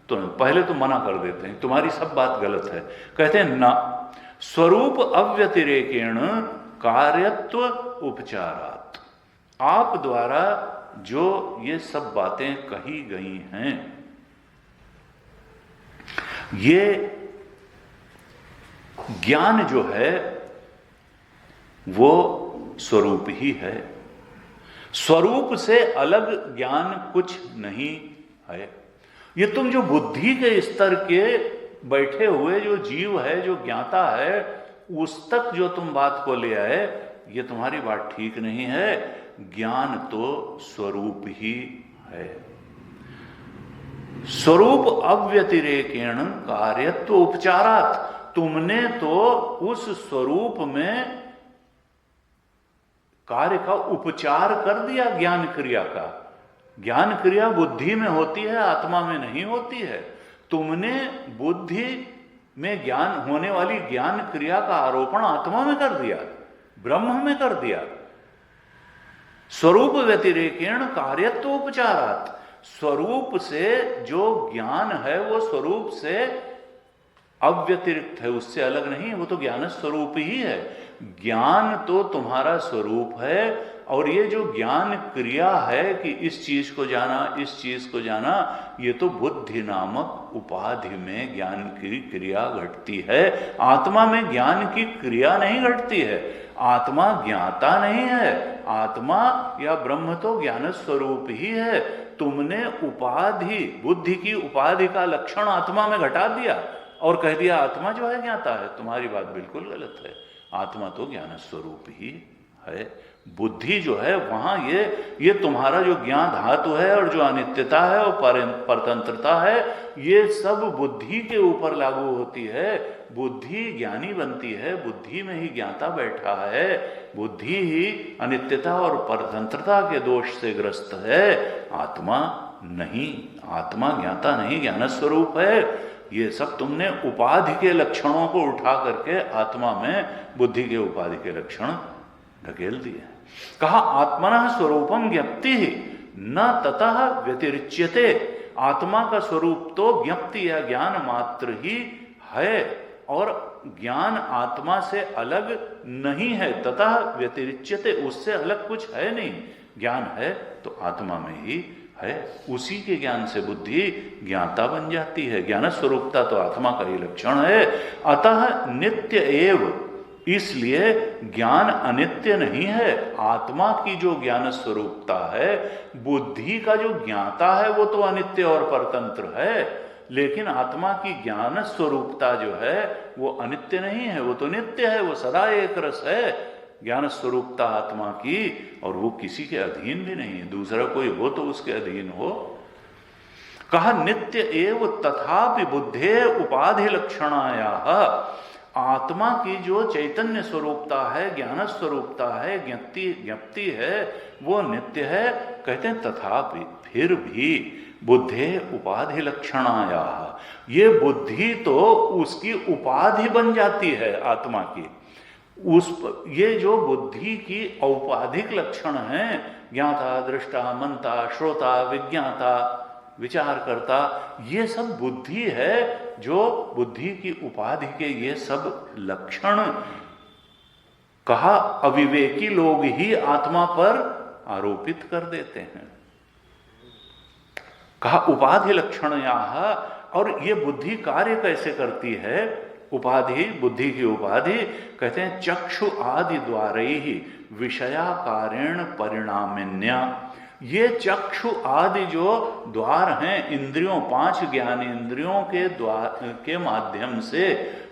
Speaker 1: तो पहले तो मना कर देते हैं, तुम्हारी सब बात गलत है। कहते हैं ना, स्वरूप अव्यतिरेकेण कार्यत्व उपचारात्। आप द्वारा जो ये सब बातें कही गई हैं, ये ज्ञान जो है वो स्वरूप ही है। स्वरूप से अलग ज्ञान कुछ नहीं है। ये तुम जो बुद्धि के स्तर के बैठे हुए जो जीव है, जो ज्ञाता है, उस तक जो तुम बात को ले आए, ये तुम्हारी बात ठीक नहीं है। ज्ञान तो स्वरूप ही है। स्वरूप अव्यतिरेकेण कार्यत्व उपचारात्। तुमने तो उस स्वरूप में कार्य का उपचार कर दिया ज्ञान क्रिया का। ज्ञान क्रिया बुद्धि में होती है, आत्मा में नहीं होती है। तुमने बुद्धि में ज्ञान होने वाली ज्ञान क्रिया का आरोपण आत्मा में कर दिया, ब्रह्म में कर दिया। स्वरूप व्यतिरेकेण कार्यत्वोपचारात्, स्वरूप से जो ज्ञान है वो स्वरूप से अव्यतिरिक्त है, उससे अलग नहीं है, वो तो ज्ञान स्वरूप ही है। ज्ञान तो तुम्हारा स्वरूप है, और ये जो ज्ञान क्रिया है कि इस चीज को जाना, इस चीज को जाना, ये तो बुद्धि नामक उपाधि में ज्ञान की क्रिया घटती है। आत्मा में ज्ञान की क्रिया नहीं घटती है, आत्मा ज्ञाता नहीं है, आत्मा या ब्रह्म तो ज्ञान स्वरूप ही है। तुमने उपाधि, बुद्धि की उपाधि का लक्षण आत्मा में घटा दिया और कह दिया आत्मा जो है ज्ञाता है। तुम्हारी बात बिल्कुल गलत है, आत्मा तो ज्ञान स्वरूप ही है। बुद्धि जो है वहां ये तुम्हारा जो ज्ञान धातु है और जो अनित्यता है और परतंत्रता है, ये सब बुद्धि के ऊपर लागू होती है। बुद्धि ज्ञानी बनती है, बुद्धि में ही ज्ञाता बैठा है, बुद्धि ही अनित्यता और परतंत्रता के दोष से ग्रस्त है, आत्मा नहीं। आत्मा ज्ञाता नहीं, ज्ञान स्वरूप है। ये सब तुमने उपाधि के लक्षणों को उठा करके आत्मा में बुद्धि के उपाधि के लक्षण ढकेल दिए। कहा आत्मनः स्वरूपम ज्ञप्ति न ततः व्यतिरिच्यते, आत्मा का स्वरूप तो ज्ञप्ति या ज्ञान मात्र ही है, और ज्ञान आत्मा से अलग नहीं है। ततः व्यतिरिच्यते, उससे अलग कुछ है नहीं। ज्ञान है तो आत्मा में ही है, उसी के ज्ञान से बुद्धि ज्ञाता बन जाती है। ज्ञान स्वरूपता तो आत्मा का ही लक्षण है। अतः नित्य एव, इसलिए ज्ञान अनित्य नहीं है। आत्मा की जो ज्ञान स्वरूपता है, बुद्धि का जो ज्ञाता है वो तो अनित्य और परतंत्र है, लेकिन आत्मा की ज्ञान स्वरूपता जो है वो अनित्य नहीं है, वो तो नित्य है, वो सदा एक रस है ज्ञान स्वरूपता आत्मा की, और वो किसी के अधीन भी नहीं है। दूसरा कोई हो तो उसके अधीन हो। कहा नित्य एव तथापि बुद्धे उपाधि लक्षणाया, आत्मा की जो चैतन्य स्वरूपता है, ज्ञान स्वरूपता है, ज्ञप्ति है, वो नित्य है। कहते हैं तथापि, फिर भी बुद्धे उपाधि लक्षणाया, ये बुद्धि तो उसकी उपाधि बन जाती है आत्मा की। ये जो बुद्धि की औपाधिक लक्षण हैं, ज्ञाता, दृष्टा, मनता, श्रोता, विज्ञाता, विचार करता, ये सब बुद्धि है। जो बुद्धि की उपाधि के ये सब लक्षण, कहा अविवेकी लोग ही आत्मा पर आरोपित कर देते हैं। कहा उपाधि लक्षण यहाँ, और ये बुद्धि कार्य कैसे करती है? उपाधि, बुद्धि की उपाधि, कहते हैं चक्षु आदि द्वारा ही विषयाकारेण परिणामिन्या। ये चक्षु आदि जो द्वार हैं, इंद्रियों, 5 ज्ञान इंद्रियों के द्वार के माध्यम से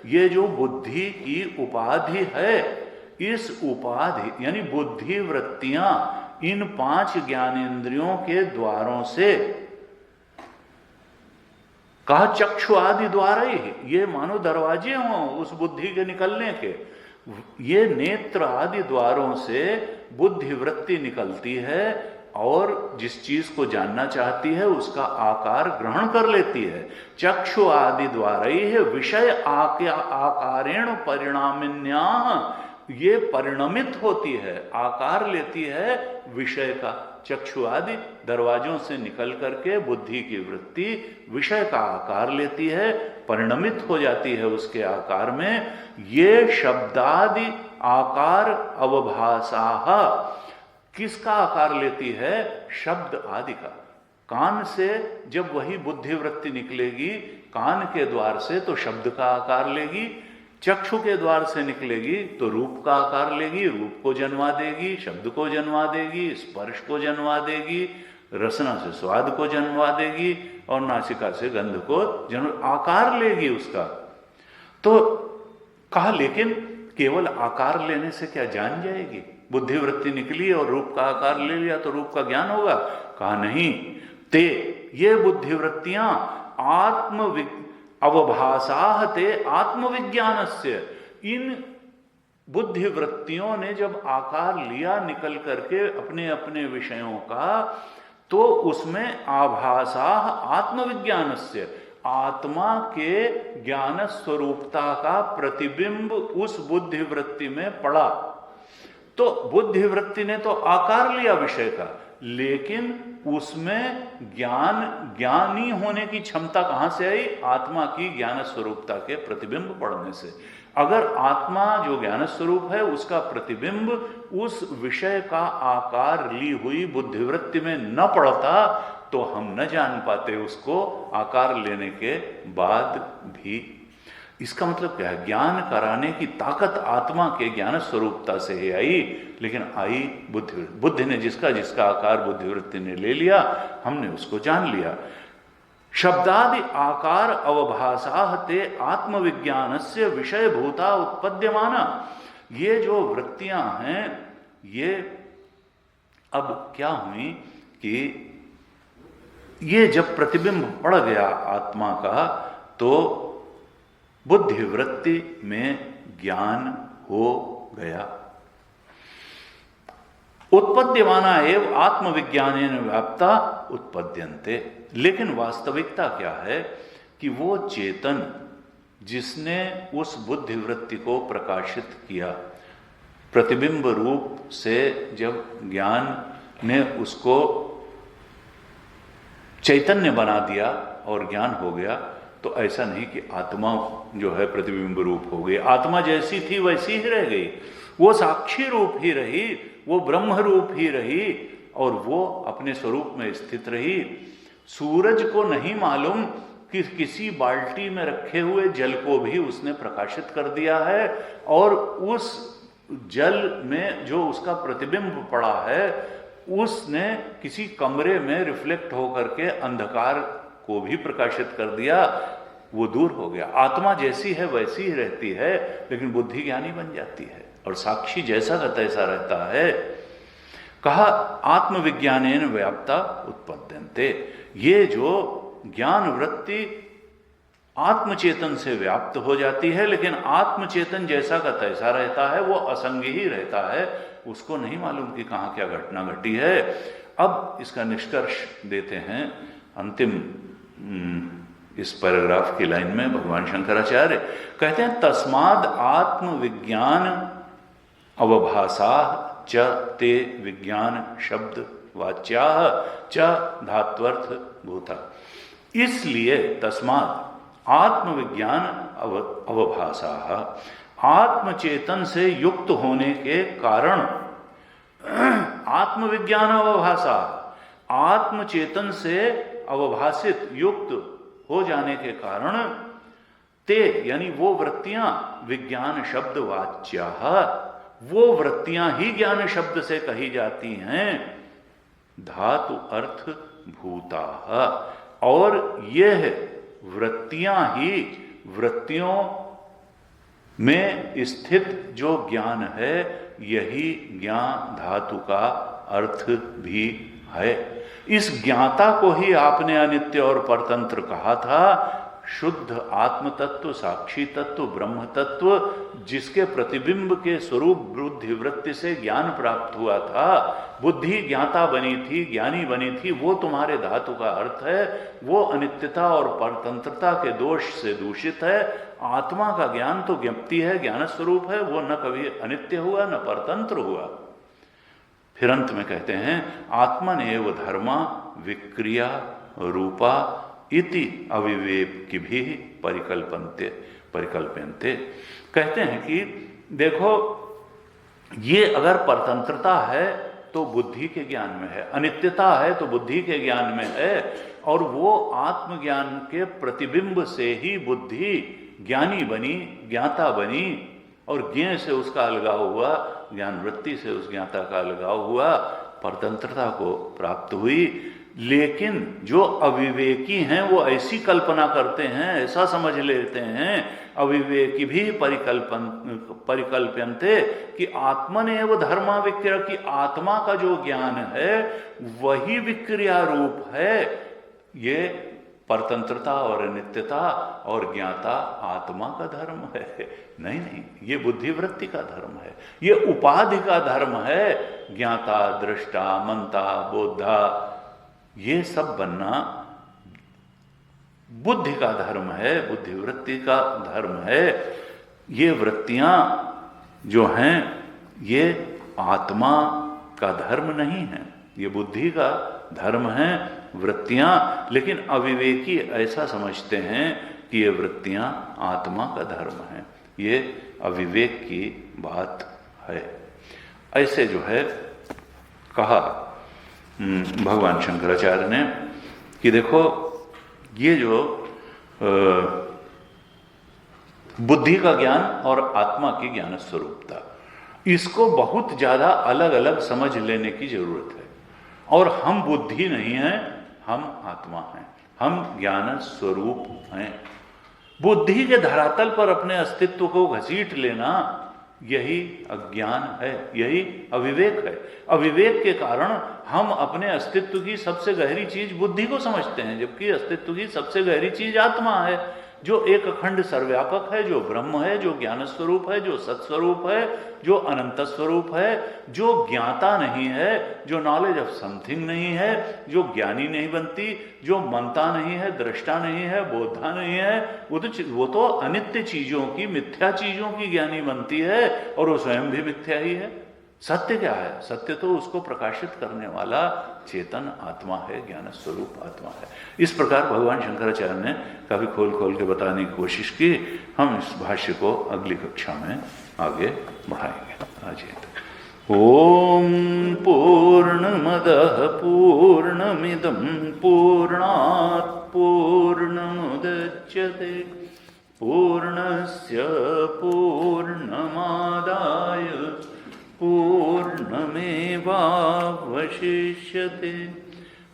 Speaker 1: ये जो बुद्धि की उपाधि है, इस उपाधि यानी बुद्धि वृत्तियां इन 5 ज्ञान इंद्रियों के द्वारों से, कहा चक्षु आदि द्वारा ही, ये मानो दरवाजे हों उस बुद्धि के निकलने के। ये नेत्र आदि द्वारों से बुद्धि वृत्ति निकलती है और जिस चीज को जानना चाहती है उसका आकार ग्रहण कर लेती है। चक्षु आदि द्वारा ही है विषय आकारेण परिणामिन्या, ये परिणमित होती है, आकार लेती है विषय का। चक्षु आदि दरवाजों से निकल करके बुद्धि की वृत्ति विषय का आकार लेती है, परिणमित हो जाती है उसके आकार में। ये शब्दादि आकार अवभासाः, किसका आकार लेती है? शब्द आदि का। कान से जब वही बुद्धि वृत्ति निकलेगी कान के द्वार से तो शब्द का आकार लेगी, चक्षु के द्वार से निकलेगी तो रूप का आकार लेगी, रूप को जन्मा देगी, शब्द को जन्मा देगी, स्पर्श को जन्मा देगी, रसना से स्वाद को जन्मा देगी और नासिका से गंध को आकार लेगी उसका। तो कहा लेकिन केवल आकार लेने से क्या जान जाएगी? बुद्धि वृत्ति निकली और रूप का आकार ले लिया तो रूप का ज्ञान होगा? कहा नहीं। ते ये बुद्धि वृत्तियां अवभासाः ते आत्मविज्ञानस्य, इन बुद्धि वृत्तियों ने जब आकार लिया निकल करके अपने अपने विषयों का, तो उसमें आभासाः आत्मविज्ञानस्य, आत्मा के ज्ञान स्वरूपता का प्रतिबिंब उस बुद्धि वृत्ति में पड़ा। तो बुद्धिवृत्ति ने तो आकार लिया विषय का, लेकिन उसमें ज्ञानी होने की क्षमता कहां से आई? आत्मा की ज्ञान स्वरूपता के प्रतिबिंब पड़ने से। अगर आत्मा जो ज्ञान स्वरूप है उसका प्रतिबिंब उस विषय का आकार ली हुई बुद्धिवृत्ति में न पड़ता तो हम न जान पाते उसको आकार लेने के बाद भी। इसका मतलब क्या है? ज्ञान कराने की ताकत आत्मा के ज्ञान स्वरूपता से ही आई, लेकिन आई बुद्धि ने जिसका आकार बुद्धिवृत्ति ने ले लिया, हमने उसको जान लिया। शब्दादि आकार अवभासा ते आत्मविज्ञान से विषय भूता उत्पद्यमाना। ये जो वृत्तियां हैं ये अब क्या हुई कि ये जब प्रतिबिंब पड़ गया आत्मा का तो बुद्धिवृत्ति में ज्ञान हो गया। उत्पद्यमाना एवं आत्मविज्ञानेन व्याप्ता उत्पद्यन्ते। लेकिन वास्तविकता क्या है कि वो चेतन जिसने उस बुद्धिवृत्ति को प्रकाशित किया, प्रतिबिंब रूप से जब ज्ञान ने उसको चैतन्य बना दिया और ज्ञान हो गया, तो ऐसा नहीं कि आत्मा जो है प्रतिबिंब रूप हो गई। आत्मा जैसी थी वैसी ही रह गई, वो साक्षी रूप ही रही, वो ब्रह्म रूप ही रही और वो अपने स्वरूप में स्थित रही। सूरज को नहीं मालूम कि किसी बाल्टी में रखे हुए जल को भी उसने प्रकाशित कर दिया है, और उस जल में जो उसका प्रतिबिंब पड़ा है उसने किसी कमरे में रिफ्लेक्ट होकर के अंधकार को भी प्रकाशित कर दिया, वो दूर हो गया। आत्मा जैसी है वैसी ही रहती है, लेकिन बुद्धि ज्ञानी बन जाती है और साक्षी जैसा का तैसा रहता है। कहा आत्मविज्ञानेन व्याप्ता उत्पद्यन्ते। ये जो ज्ञान वृत्ति आत्मचेतन से व्याप्त हो जाती है, लेकिन आत्मचेतन जैसा का तैसा रहता है, वो असंगी ही रहता है, उसको नहीं मालूम कि कहाँ क्या घटना घटी है। अब इसका निष्कर्ष देते हैं अंतिम इस पैराग्राफ की लाइन में। भगवान शंकराचार्य कहते हैं तस्माद आत्मविज्ञान अवभासा च ते विज्ञान शब्द वाच्या च धात्वर्थ भूता। इसलिए तस्माद आत्मविज्ञान अवभासा, आत्मचेतन से युक्त होने के कारण, आत्मविज्ञान अवभासा, आत्मचेतन से अवभासित युक्त हो जाने के कारण, ते यानी वो वृत्तियां विज्ञान शब्द वाच्या, वो वृत्तियां ही ज्ञान शब्द से कही जाती हैं। धातु अर्थ भूता, और यह वृत्तियां ही वृत्तियों में स्थित जो ज्ञान है यही ज्ञान धातु का अर्थ भी है। इस ज्ञाता को ही आपने अनित्य और परतंत्र कहा था। शुद्ध आत्म तत्व, साक्षी तत्व, ब्रह्म तत्व, जिसके प्रतिबिंब के स्वरूप बुद्धि वृत्ति से ज्ञान प्राप्त हुआ था, बुद्धि ज्ञाता बनी थी, ज्ञानी बनी थी, वो तुम्हारे धातु का अर्थ है। वो अनित्यता और परतंत्रता के दोष से दूषित है। आत्मा का ज्ञान तो ज्ञप्ति है, ज्ञान स्वरूप है, वो न कभी अनित्य हुआ न परतंत्र हुआ। फिर अंत में कहते हैं आत्मनेव धर्मा विक्रिया रूपा इति अविवेक की भी परिकल्पन्ते। कहते हैं कि देखो, ये अगर परतंत्रता है तो बुद्धि के ज्ञान में है, अनित्यता है तो बुद्धि के ज्ञान में है, और वो आत्मज्ञान के प्रतिबिंब से ही बुद्धि ज्ञानी बनी, ज्ञाता बनी, और ज्ञ से उसका अलगाव हुआ, ज्ञान वृत्ति से उस ज्ञाता का अलगाव हुआ, परतंत्रता को प्राप्त हुई। लेकिन जो अविवेकी हैं वो ऐसी कल्पना करते हैं, ऐसा समझ लेते हैं, अविवेकी भी परिकल्प्यन्ते कि आत्मनेव धर्मा विक्रिया, की आत्मा का जो ज्ञान है वही विक्रिया रूप है। ये परतंत्रता और अनित्यता और ज्ञाता आत्मा का धर्म है। नहीं नहीं, ये बुद्धिवृत्ति का धर्म है, ये उपाधि का धर्म है। ज्ञाता, दृष्टा, मंता, बोधा, ये सब बनना बुद्धि का धर्म है, बुद्धिवृत्ति का धर्म है। ये वृत्तियां जो हैं ये आत्मा का धर्म नहीं है, ये बुद्धि का धर्म है वृत्तियां। लेकिन अविवेकी ऐसा समझते हैं कि ये वृत्तियां आत्मा का धर्म है। ये अविवेक की बात है। ऐसे जो है कहा भगवान शंकराचार्य ने कि देखो ये जो बुद्धि का ज्ञान और आत्मा की ज्ञान स्वरूपता, इसको बहुत ज्यादा अलग अलग समझ लेने की जरूरत है। और हम बुद्धि नहीं हैं, हम आत्मा हैं, हम ज्ञान स्वरूप हैं। बुद्धि के धरातल पर अपने अस्तित्व को घसीट लेना यही अज्ञान है, यही अविवेक है। अविवेक के कारण हम अपने अस्तित्व की सबसे गहरी चीज बुद्धि को समझते हैं, जबकि अस्तित्व की सबसे गहरी चीज आत्मा है, जो एक अखंड सर्वव्यापक है, जो ब्रह्म है, जो ज्ञान स्वरूप है, जो सत्स्वरूप है, जो अनंत स्वरूप है, जो ज्ञाता नहीं है, जो नॉलेज ऑफ समथिंग नहीं है, जो ज्ञानी नहीं बनती, जो मनता नहीं है, दृष्टा नहीं है, बोधा नहीं है, वो तो अनित्य चीजों की, मिथ्या चीजों की ज्ञानी बनती है, और वो स्वयं भी मिथ्या ही है। सत्य क्या है? सत्य तो उसको प्रकाशित करने वाला चेतन आत्मा है, ज्ञान स्वरूप आत्मा है। इस प्रकार भगवान शंकराचार्य ने काफी खोल खोल के बताने की कोशिश की। हम इस भाष्य को अगली कक्षा में आगे बढ़ाएंगे। आज ओम पूर्णमदः पूर्णमिदं पूर्णात् पूर्णमुदच्यते पूर्णस्य पूर्णमादाय पूर्णमेवावशिष्यते।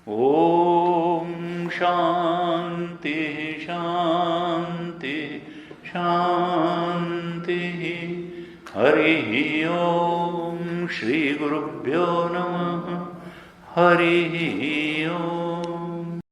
Speaker 1: ओम शांति शांति शांति। हरि ओम। श्री गुरुभ्यो नमः। हरि